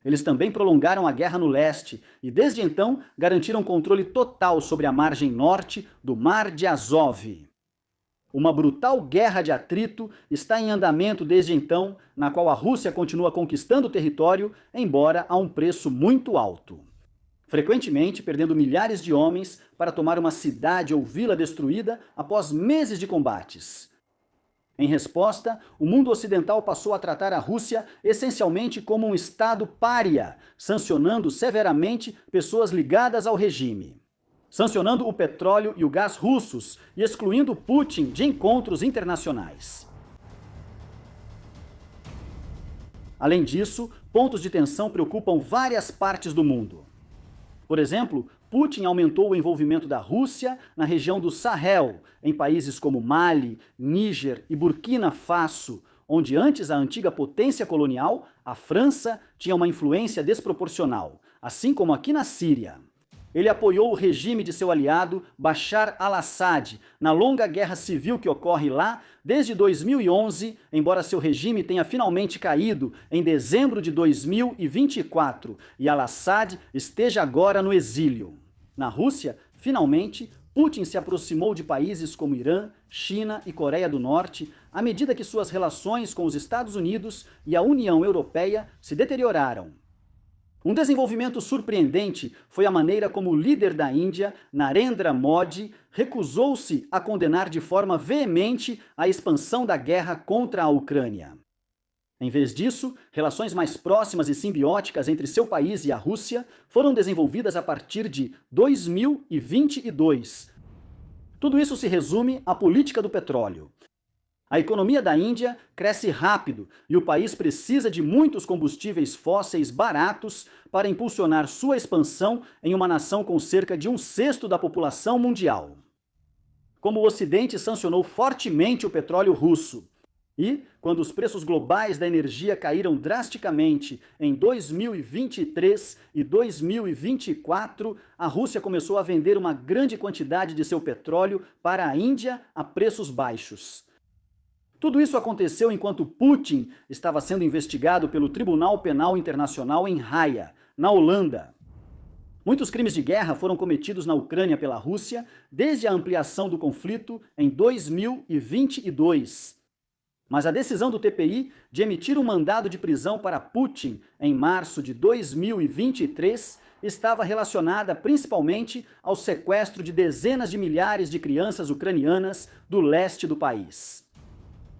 Eles também prolongaram a guerra no leste e, desde então, garantiram controle total sobre a margem norte do Mar de Azov. Uma brutal guerra de atrito está em andamento desde então, na qual a Rússia continua conquistando território, embora a um preço muito alto. Frequentemente perdendo milhares de homens para tomar uma cidade ou vila destruída após meses de combates. Em resposta, o mundo ocidental passou a tratar a Rússia essencialmente como um Estado pária, sancionando severamente pessoas ligadas ao regime. Sancionando o petróleo e o gás russos e excluindo Putin de encontros internacionais. Além disso, pontos de tensão preocupam várias partes do mundo. Por exemplo, Putin aumentou o envolvimento da Rússia na região do Sahel, em países como Mali, Níger e Burkina Faso, onde antes a antiga potência colonial, a França, tinha uma influência desproporcional, assim como aqui na Síria. Ele apoiou o regime de seu aliado Bashar al-Assad na longa guerra civil que ocorre lá desde 2011, embora seu regime tenha finalmente caído em dezembro de 2024 e al-Assad esteja agora no exílio. Na Rússia, finalmente, Putin se aproximou de países como Irã, China e Coreia do Norte à medida que suas relações com os Estados Unidos e a União Europeia se deterioraram. Um desenvolvimento surpreendente foi a maneira como o líder da Índia, Narendra Modi, recusou-se a condenar de forma veemente a expansão da guerra contra a Ucrânia. Em vez disso, relações mais próximas e simbióticas entre seu país e a Rússia foram desenvolvidas a partir de 2022. Tudo isso se resume à política do petróleo. A economia da Índia cresce rápido e o país precisa de muitos combustíveis fósseis baratos para impulsionar sua expansão em uma nação com cerca de 1/6 da população mundial. Como o Ocidente sancionou fortemente o petróleo russo, e, quando os preços globais da energia caíram drasticamente em 2023 e 2024, a Rússia começou a vender uma grande quantidade de seu petróleo para a Índia a preços baixos. Tudo isso aconteceu enquanto Putin estava sendo investigado pelo Tribunal Penal Internacional em Haia, na Holanda. Muitos crimes de guerra foram cometidos na Ucrânia pela Rússia desde a ampliação do conflito em 2022. Mas a decisão do TPI de emitir um mandado de prisão para Putin em março de 2023 estava relacionada principalmente ao sequestro de dezenas de milhares de crianças ucranianas do leste do país.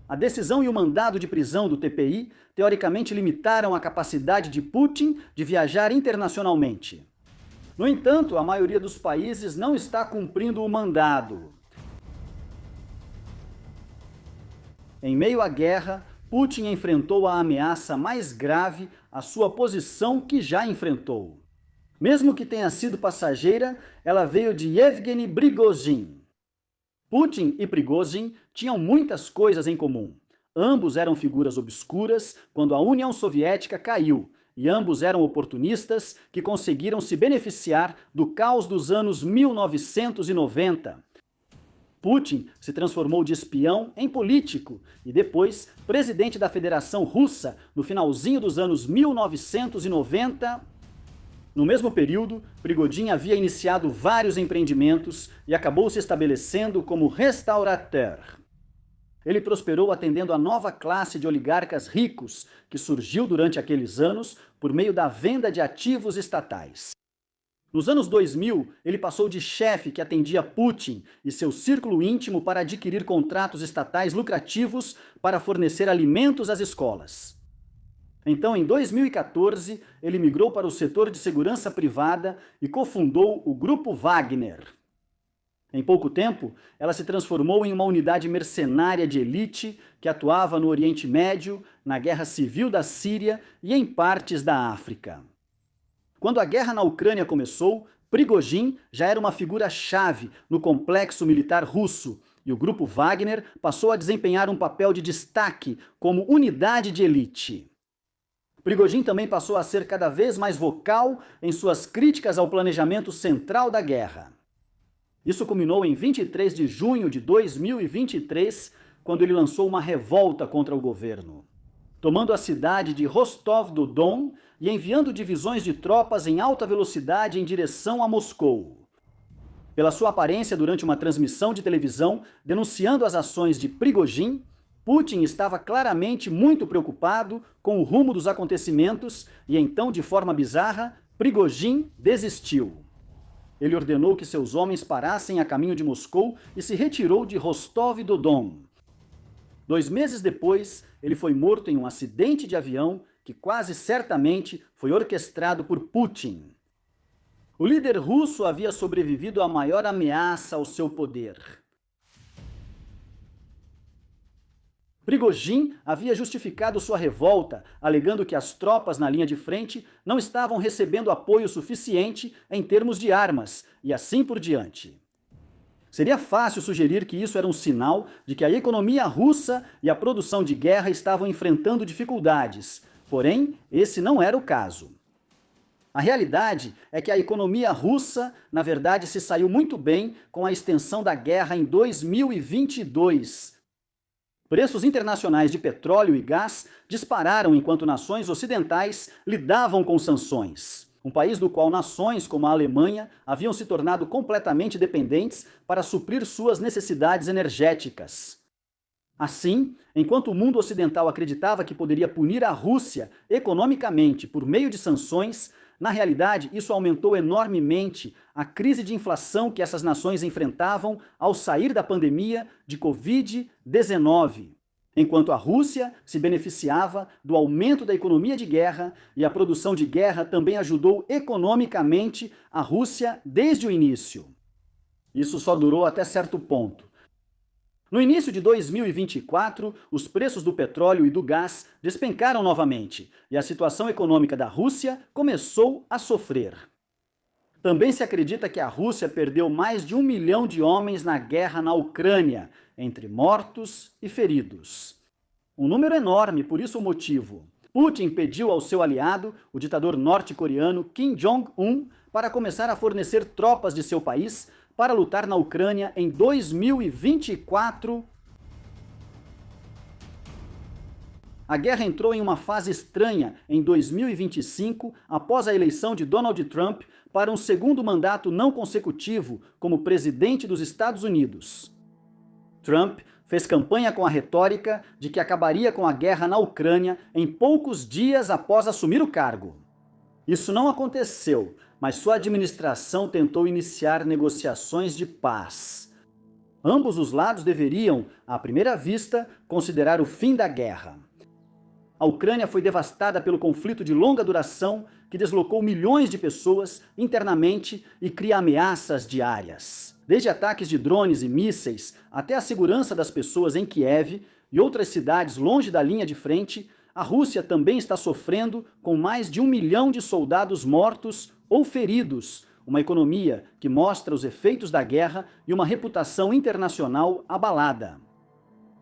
A decisão e o mandado de prisão do TPI teoricamente limitaram a capacidade de Putin de viajar internacionalmente. No entanto, a maioria dos países não está cumprindo o mandado. Em meio à guerra, Putin enfrentou a ameaça mais grave à sua posição que já enfrentou. Mesmo que tenha sido passageira, ela veio de Yevgeny Prigozhin. Putin e Prigozhin tinham muitas coisas em comum. Ambos eram figuras obscuras quando a União Soviética caiu, e ambos eram oportunistas que conseguiram se beneficiar do caos dos anos 1990. Putin se transformou de espião em político e depois presidente da Federação Russa no finalzinho dos anos 1990. No mesmo período, Prigozhin havia iniciado vários empreendimentos e acabou se estabelecendo como restaurateur. Ele prosperou atendendo a nova classe de oligarcas ricos que surgiu durante aqueles anos por meio da venda de ativos estatais. Nos anos 2000, ele passou de chefe que atendia Putin e seu círculo íntimo para adquirir contratos estatais lucrativos para fornecer alimentos às escolas. Então, em 2014, ele migrou para o setor de segurança privada e cofundou o Grupo Wagner. Em pouco tempo, ela se transformou em uma unidade mercenária de elite que atuava no Oriente Médio, na Guerra Civil da Síria e em partes da África. Quando a guerra na Ucrânia começou, Prigozhin já era uma figura-chave no complexo militar russo e o Grupo Wagner passou a desempenhar um papel de destaque como unidade de elite. Prigozhin também passou a ser cada vez mais vocal em suas críticas ao planejamento central da guerra. Isso culminou em 23 de junho de 2023, quando ele lançou uma revolta contra o governo, tomando a cidade de Rostov-do-Don e enviando divisões de tropas em alta velocidade em direção a Moscou. Pela sua aparência durante uma transmissão de televisão denunciando as ações de Prigozhin, Putin estava claramente muito preocupado com o rumo dos acontecimentos e então, de forma bizarra, Prigozhin desistiu. Ele ordenou que seus homens parassem a caminho de Moscou e se retirou de Rostov-do-Don. 2 meses depois, ele foi morto em um acidente de avião que quase certamente foi orquestrado por Putin. O líder russo havia sobrevivido à maior ameaça ao seu poder. Prigozhin havia justificado sua revolta, alegando que as tropas na linha de frente não estavam recebendo apoio suficiente em termos de armas, e assim por diante. Seria fácil sugerir que isso era um sinal de que a economia russa e a produção de guerra estavam enfrentando dificuldades, porém, esse não era o caso. A realidade é que a economia russa, na verdade, se saiu muito bem com a extensão da guerra em 2022. Preços internacionais de petróleo e gás dispararam enquanto nações ocidentais lidavam com sanções. Um país do qual nações como a Alemanha haviam se tornado completamente dependentes para suprir suas necessidades energéticas. Assim, enquanto o mundo ocidental acreditava que poderia punir a Rússia economicamente por meio de sanções, na realidade isso aumentou enormemente a crise de inflação que essas nações enfrentavam ao sair da pandemia de Covid-19, enquanto a Rússia se beneficiava do aumento da economia de guerra e a produção de guerra também ajudou economicamente a Rússia desde o início. Isso só durou até certo ponto. No início de 2024, os preços do petróleo e do gás despencaram novamente e a situação econômica da Rússia começou a sofrer. Também se acredita que a Rússia perdeu mais de 1 milhão de homens na guerra na Ucrânia, entre mortos e feridos. Um número enorme, por isso o motivo. Putin pediu ao seu aliado, o ditador norte-coreano Kim Jong-un, para começar a fornecer tropas de seu país para lutar na Ucrânia em 2024. A guerra entrou em uma fase estranha em 2025, após a eleição de Donald Trump para um segundo mandato não consecutivo como presidente dos Estados Unidos. Trump fez campanha com a retórica de que acabaria com a guerra na Ucrânia em poucos dias após assumir o cargo. Isso não aconteceu, mas sua administração tentou iniciar negociações de paz. Ambos os lados deveriam, à primeira vista, considerar o fim da guerra. A Ucrânia foi devastada pelo conflito de longa duração que deslocou milhões de pessoas internamente e cria ameaças diárias. Desde ataques de drones e mísseis até a segurança das pessoas em Kiev e outras cidades longe da linha de frente, a Rússia também está sofrendo com mais de 1 milhão de soldados mortos ou feridos, uma economia que mostra os efeitos da guerra e uma reputação internacional abalada.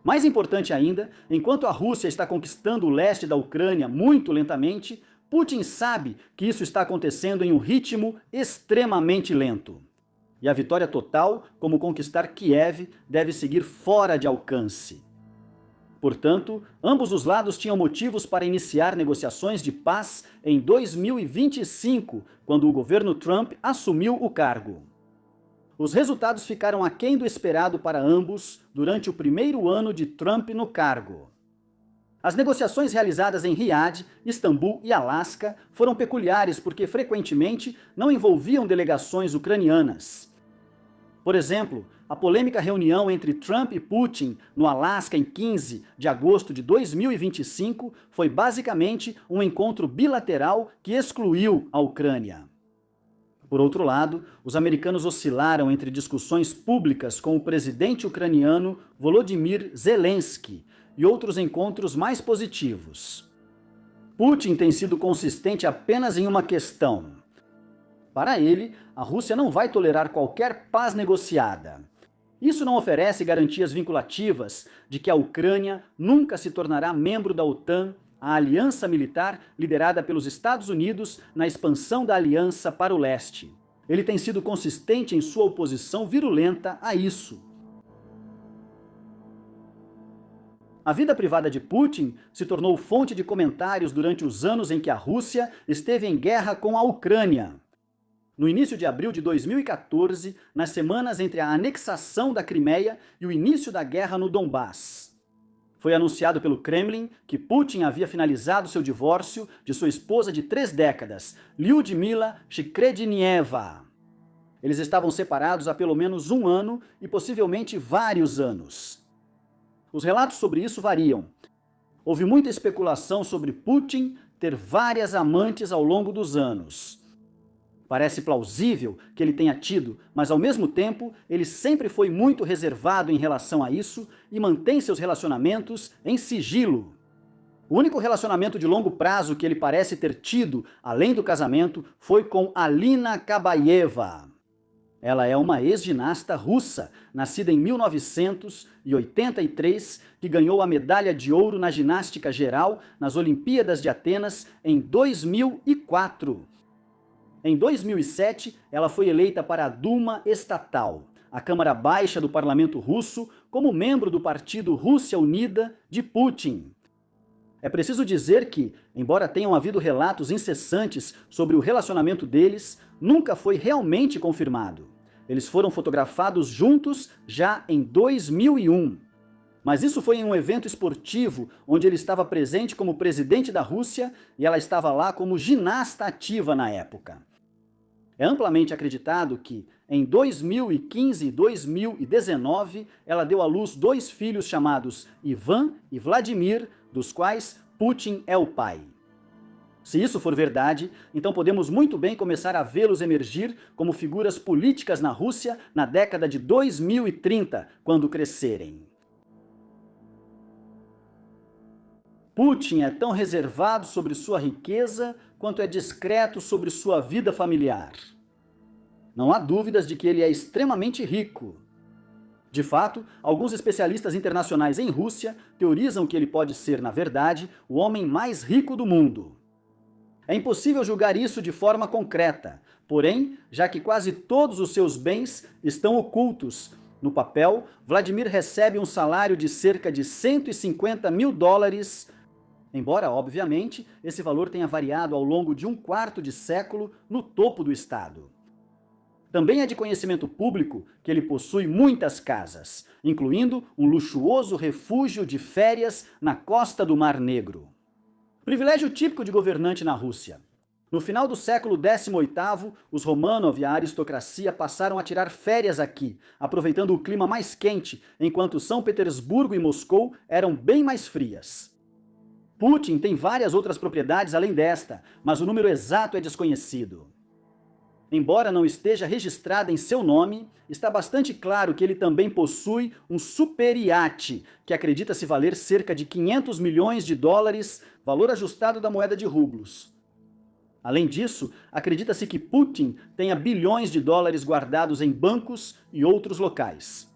Mais importante ainda, enquanto a Rússia está conquistando o leste da Ucrânia muito lentamente, Putin sabe que isso está acontecendo em um ritmo extremamente lento. E a vitória total, como conquistar Kiev, deve seguir fora de alcance. Portanto, ambos os lados tinham motivos para iniciar negociações de paz em 2025, quando o governo Trump assumiu o cargo. Os resultados ficaram aquém do esperado para ambos durante o primeiro ano de Trump no cargo. As negociações realizadas em Riad, Istambul e Alasca foram peculiares porque frequentemente não envolviam delegações ucranianas. Por exemplo, a polêmica reunião entre Trump e Putin no Alasca em 15 de agosto de 2025 foi basicamente um encontro bilateral que excluiu a Ucrânia. Por outro lado, os americanos oscilaram entre discussões públicas com o presidente ucraniano Volodymyr Zelensky e outros encontros mais positivos. Putin tem sido consistente apenas em uma questão. Para ele, a Rússia não vai tolerar qualquer paz negociada. Isso não oferece garantias vinculativas de que a Ucrânia nunca se tornará membro da OTAN, a aliança militar liderada pelos Estados Unidos na expansão da aliança para o leste. Ele tem sido consistente em sua oposição virulenta a isso. A vida privada de Putin se tornou fonte de comentários durante os anos em que a Rússia esteve em guerra com a Ucrânia. No início de abril de 2014, nas semanas entre a anexação da Crimeia e o início da guerra no Donbass. Foi anunciado pelo Kremlin que Putin havia finalizado seu divórcio de sua esposa de 3 décadas, Lyudmila Shchednieva. Eles estavam separados há pelo menos 1 ano e possivelmente vários anos. Os relatos sobre isso variam. Houve muita especulação sobre Putin ter várias amantes ao longo dos anos. Parece plausível que ele tenha tido, mas ao mesmo tempo ele sempre foi muito reservado em relação a isso e mantém seus relacionamentos em sigilo. O único relacionamento de longo prazo que ele parece ter tido, além do casamento, foi com Alina Kabaeva. Ela é uma ex-ginasta russa, nascida em 1983, que ganhou a medalha de ouro na ginástica geral nas Olimpíadas de Atenas em 2004. Em 2007, ela foi eleita para a Duma Estatal, a Câmara Baixa do Parlamento Russo, como membro do partido Rússia Unida de Putin. É preciso dizer que, embora tenham havido relatos incessantes sobre o relacionamento deles, nunca foi realmente confirmado. Eles foram fotografados juntos já em 2001. Mas isso foi em um evento esportivo, onde ele estava presente como presidente da Rússia e ela estava lá como ginasta ativa na época. É amplamente acreditado que, em 2015 e 2019, ela deu à luz 2 filhos chamados Ivan e Vladimir, dos quais Putin é o pai. Se isso for verdade, então podemos muito bem começar a vê-los emergir como figuras políticas na Rússia na década de 2030, quando crescerem. Putin é tão reservado sobre sua riqueza quanto é discreto sobre sua vida familiar. Não há dúvidas de que ele é extremamente rico. De fato, alguns especialistas internacionais em Rússia teorizam que ele pode ser, na verdade, o homem mais rico do mundo. É impossível julgar isso de forma concreta, porém, já que quase todos os seus bens estão ocultos, no papel, Vladimir recebe um salário de cerca de $150 mil, embora, obviamente, esse valor tenha variado ao longo de um quarto de século no topo do Estado. Também é de conhecimento público que ele possui muitas casas, incluindo um luxuoso refúgio de férias na costa do Mar Negro. Privilégio típico de governante na Rússia. No final do século XVIII, os Romanov e a aristocracia passaram a tirar férias aqui, aproveitando o clima mais quente, enquanto São Petersburgo e Moscou eram bem mais frias. Putin tem várias outras propriedades além desta, mas o número exato é desconhecido. Embora não esteja registrada em seu nome, está bastante claro que ele também possui um super iate, que acredita-se valer cerca de $500 milhões, valor ajustado da moeda de rublos. Além disso, acredita-se que Putin tenha bilhões de dólares guardados em bancos e outros locais.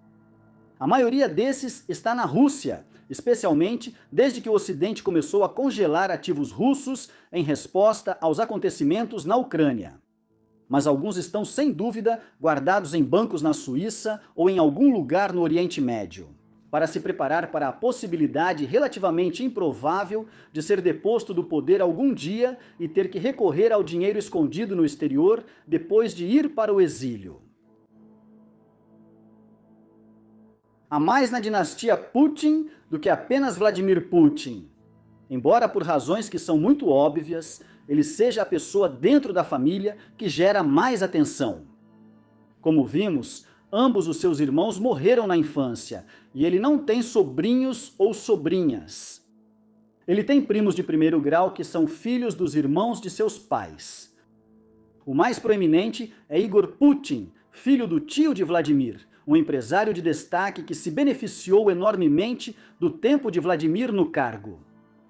A maioria desses está na Rússia, especialmente desde que o Ocidente começou a congelar ativos russos em resposta aos acontecimentos na Ucrânia. Mas alguns estão, sem dúvida, guardados em bancos na Suíça ou em algum lugar no Oriente Médio, para se preparar para a possibilidade relativamente improvável de ser deposto do poder algum dia e ter que recorrer ao dinheiro escondido no exterior depois de ir para o exílio. Há mais na dinastia Putin do que apenas Vladimir Putin. Embora por razões que são muito óbvias, ele seja a pessoa dentro da família que gera mais atenção. Como vimos, ambos os seus irmãos morreram na infância e ele não tem sobrinhos ou sobrinhas. Ele tem primos de primeiro grau que são filhos dos irmãos de seus pais. O mais proeminente é Igor Putin, filho do tio de Vladimir, um empresário de destaque que se beneficiou enormemente do tempo de Vladimir no cargo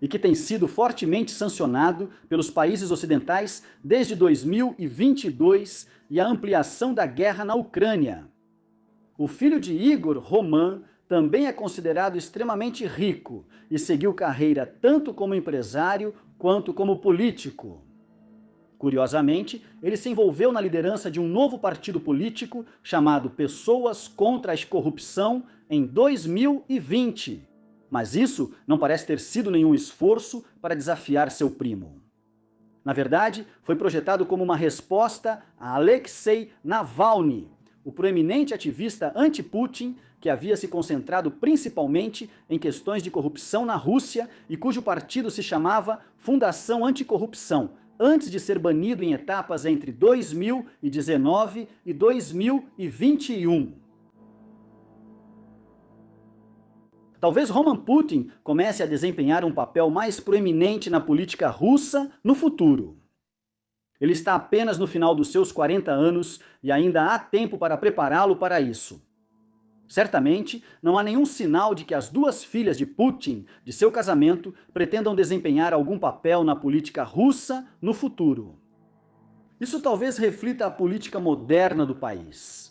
e que tem sido fortemente sancionado pelos países ocidentais desde 2022 e a ampliação da guerra na Ucrânia. O filho de Igor, Roman, também é considerado extremamente rico e seguiu carreira tanto como empresário quanto como político. Curiosamente, ele se envolveu na liderança de um novo partido político chamado Pessoas contra a Corrupção em 2020. Mas isso não parece ter sido nenhum esforço para desafiar seu primo. Na verdade, foi projetado como uma resposta a Alexei Navalny, o proeminente ativista anti-Putin que havia se concentrado principalmente em questões de corrupção na Rússia e cujo partido se chamava Fundação Anticorrupção, antes de ser banido em etapas entre 2019 e 2021. Talvez Roman Putin comece a desempenhar um papel mais proeminente na política russa no futuro. Ele está apenas no final dos seus 40 anos e ainda há tempo para prepará-lo para isso. Certamente, não há nenhum sinal de que as duas filhas de Putin, de seu casamento, pretendam desempenhar algum papel na política russa no futuro. Isso talvez reflita a política moderna do país.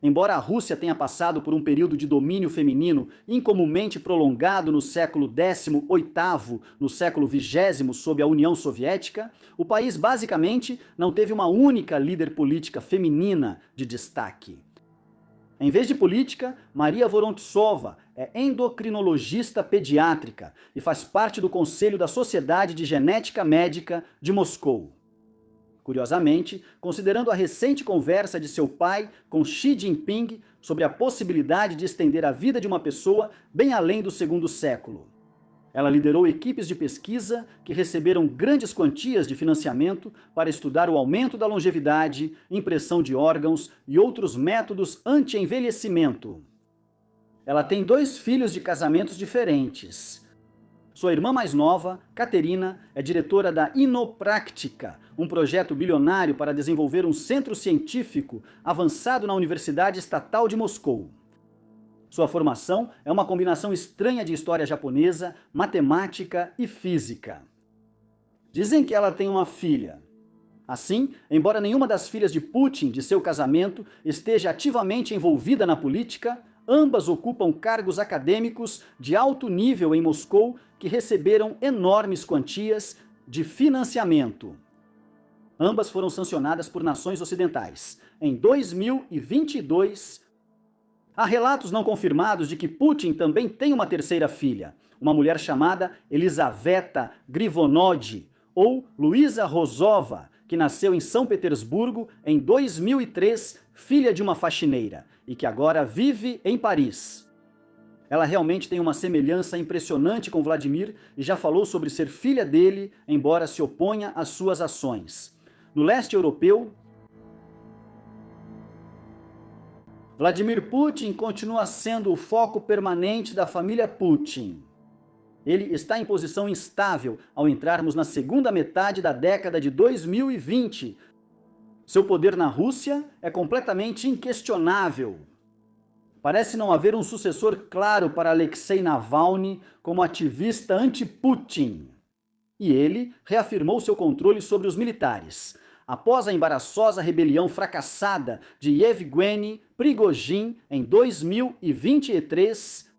Embora a Rússia tenha passado por um período de domínio feminino incomumente prolongado no século XVIII, no século XX sob a União Soviética, o país basicamente não teve uma única líder política feminina de destaque. Em vez de política, Maria Vorontsova é endocrinologista pediátrica e faz parte do Conselho da Sociedade de Genética Médica de Moscou. Curiosamente, considerando a recente conversa de seu pai com Xi Jinping sobre a possibilidade de estender a vida de uma pessoa bem além do segundo século. Ela liderou equipes de pesquisa que receberam grandes quantias de financiamento para estudar o aumento da longevidade, impressão de órgãos e outros métodos anti-envelhecimento. Ela tem 2 filhos de casamentos diferentes. Sua irmã mais nova, Katerina, é diretora da Inopráctica, um projeto bilionário para desenvolver um centro científico avançado na Universidade Estatal de Moscou. Sua formação é uma combinação estranha de história japonesa, matemática e física. Dizem que ela tem uma filha. Assim, embora nenhuma das filhas de Putin de seu casamento esteja ativamente envolvida na política, ambas ocupam cargos acadêmicos de alto nível em Moscou que receberam enormes quantias de financiamento. Ambas foram sancionadas por nações ocidentais. Em 2022, há relatos não confirmados de que Putin também tem uma terceira filha, uma mulher chamada Elizaveta Grivonod, ou Luísa Rozova, que nasceu em São Petersburgo em 2003, filha de uma faxineira, e que agora vive em Paris. Ela realmente tem uma semelhança impressionante com Vladimir e já falou sobre ser filha dele, embora se oponha às suas ações. No leste europeu, Vladimir Putin continua sendo o foco permanente da família Putin. Ele está em posição instável ao entrarmos na segunda metade da década de 2020. Seu poder na Rússia é completamente inquestionável. Parece não haver um sucessor claro para Alexei Navalny como ativista anti-Putin. E ele reafirmou seu controle sobre os militares. Após a embaraçosa rebelião fracassada de Yevgeny Prigozhin em 2023,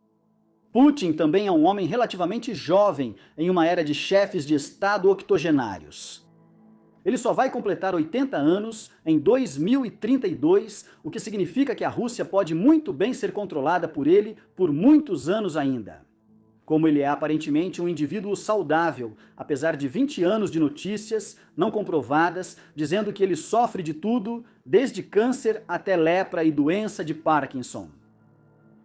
Putin também é um homem relativamente jovem em uma era de chefes de Estado octogenários. Ele só vai completar 80 anos em 2032, o que significa que a Rússia pode muito bem ser controlada por ele por muitos anos ainda. Como ele é aparentemente um indivíduo saudável, apesar de 20 anos de notícias não comprovadas, dizendo que ele sofre de tudo, desde câncer até lepra e doença de Parkinson.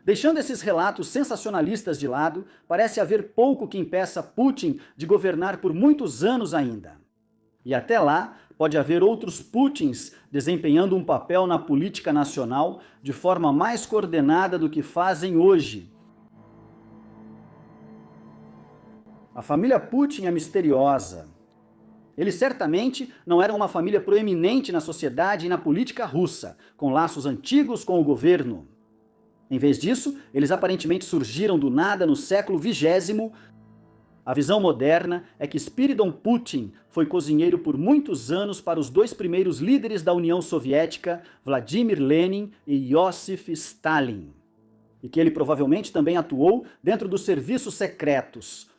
Deixando esses relatos sensacionalistas de lado, parece haver pouco que impeça Putin de governar por muitos anos ainda. E até lá, pode haver outros Putins desempenhando um papel na política nacional de forma mais coordenada do que fazem hoje. A família Putin é misteriosa. Eles certamente não eram uma família proeminente na sociedade e na política russa, com laços antigos com o governo. Em vez disso, eles aparentemente surgiram do nada no século XX. A visão moderna é que Spiridon Putin foi cozinheiro por muitos anos para os dois primeiros líderes da União Soviética, Vladimir Lenin e Iosif Stalin. E que ele provavelmente também atuou dentro dos serviços secretos.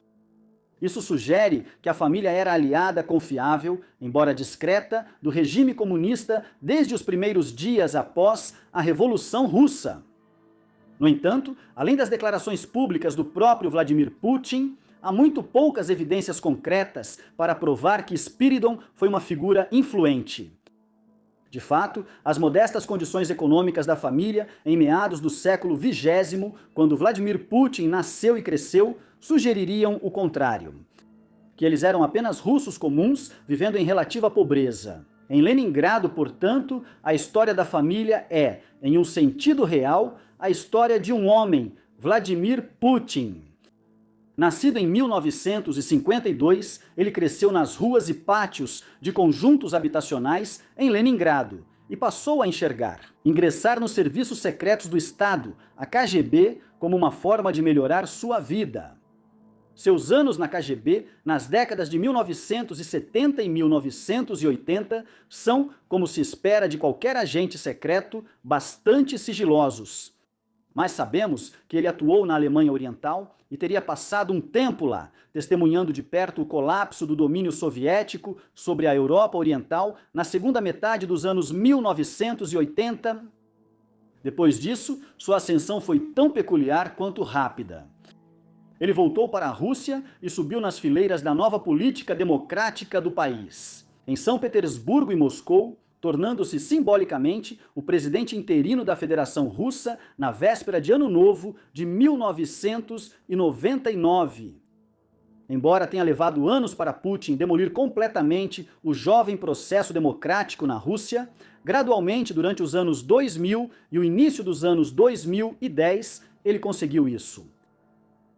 Isso sugere que a família era aliada confiável, embora discreta, do regime comunista desde os primeiros dias após a Revolução Russa. No entanto, além das declarações públicas do próprio Vladimir Putin, há muito poucas evidências concretas para provar que Spiridon foi uma figura influente. De fato, as modestas condições econômicas da família em meados do século XX, quando Vladimir Putin nasceu e cresceu, sugeririam o contrário. Que eles eram apenas russos comuns vivendo em relativa pobreza. Em Leningrado, portanto, a história da família é, em um sentido real, a história de um homem, Vladimir Putin. Nascido em 1952, ele cresceu nas ruas e pátios de conjuntos habitacionais em Leningrado e passou a enxergar, ingressar nos serviços secretos do Estado, a KGB, como uma forma de melhorar sua vida. Seus anos na KGB, nas décadas de 1970 e 1980, são, como se espera de qualquer agente secreto, bastante sigilosos. Mas sabemos que ele atuou na Alemanha Oriental e teria passado um tempo lá, testemunhando de perto o colapso do domínio soviético sobre a Europa Oriental na segunda metade dos anos 1980. Depois disso, sua ascensão foi tão peculiar quanto rápida. Ele voltou para a Rússia e subiu nas fileiras da nova política democrática do país. Em São Petersburgo e Moscou, tornando-se simbolicamente o presidente interino da Federação Russa na véspera de Ano Novo de 1999. Embora tenha levado anos para Putin demolir completamente o jovem processo democrático na Rússia, gradualmente durante os anos 2000 e o início dos anos 2010, ele conseguiu isso.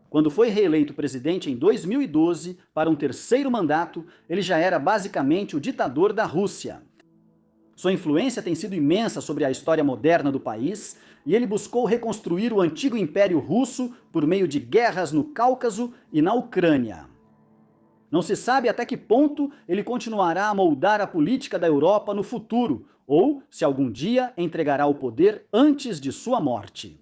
Quando foi reeleito presidente em 2012 para um terceiro mandato, ele já era basicamente o ditador da Rússia. Sua influência tem sido imensa sobre a história moderna do país e ele buscou reconstruir o antigo Império Russo por meio de guerras no Cáucaso e na Ucrânia. Não se sabe até que ponto ele continuará a moldar a política da Europa no futuro, ou se algum dia entregará o poder antes de sua morte.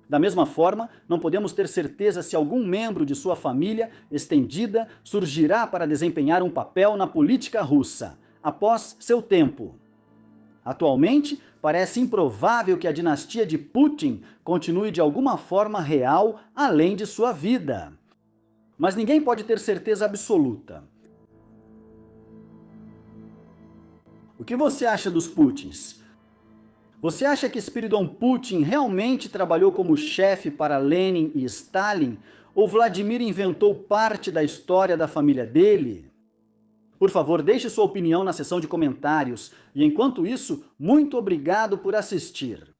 Da mesma forma, não podemos ter certeza se algum membro de sua família estendida surgirá para desempenhar um papel na política russa, após seu tempo. Atualmente, parece improvável que a dinastia de Putin continue de alguma forma real além de sua vida. Mas ninguém pode ter certeza absoluta. O que você acha dos Putins? Você acha que Spiridon Putin realmente trabalhou como chefe para Lenin e Stalin? Ou Vladimir inventou parte da história da família dele? Por favor, deixe sua opinião na seção de comentários. E enquanto isso, muito obrigado por assistir.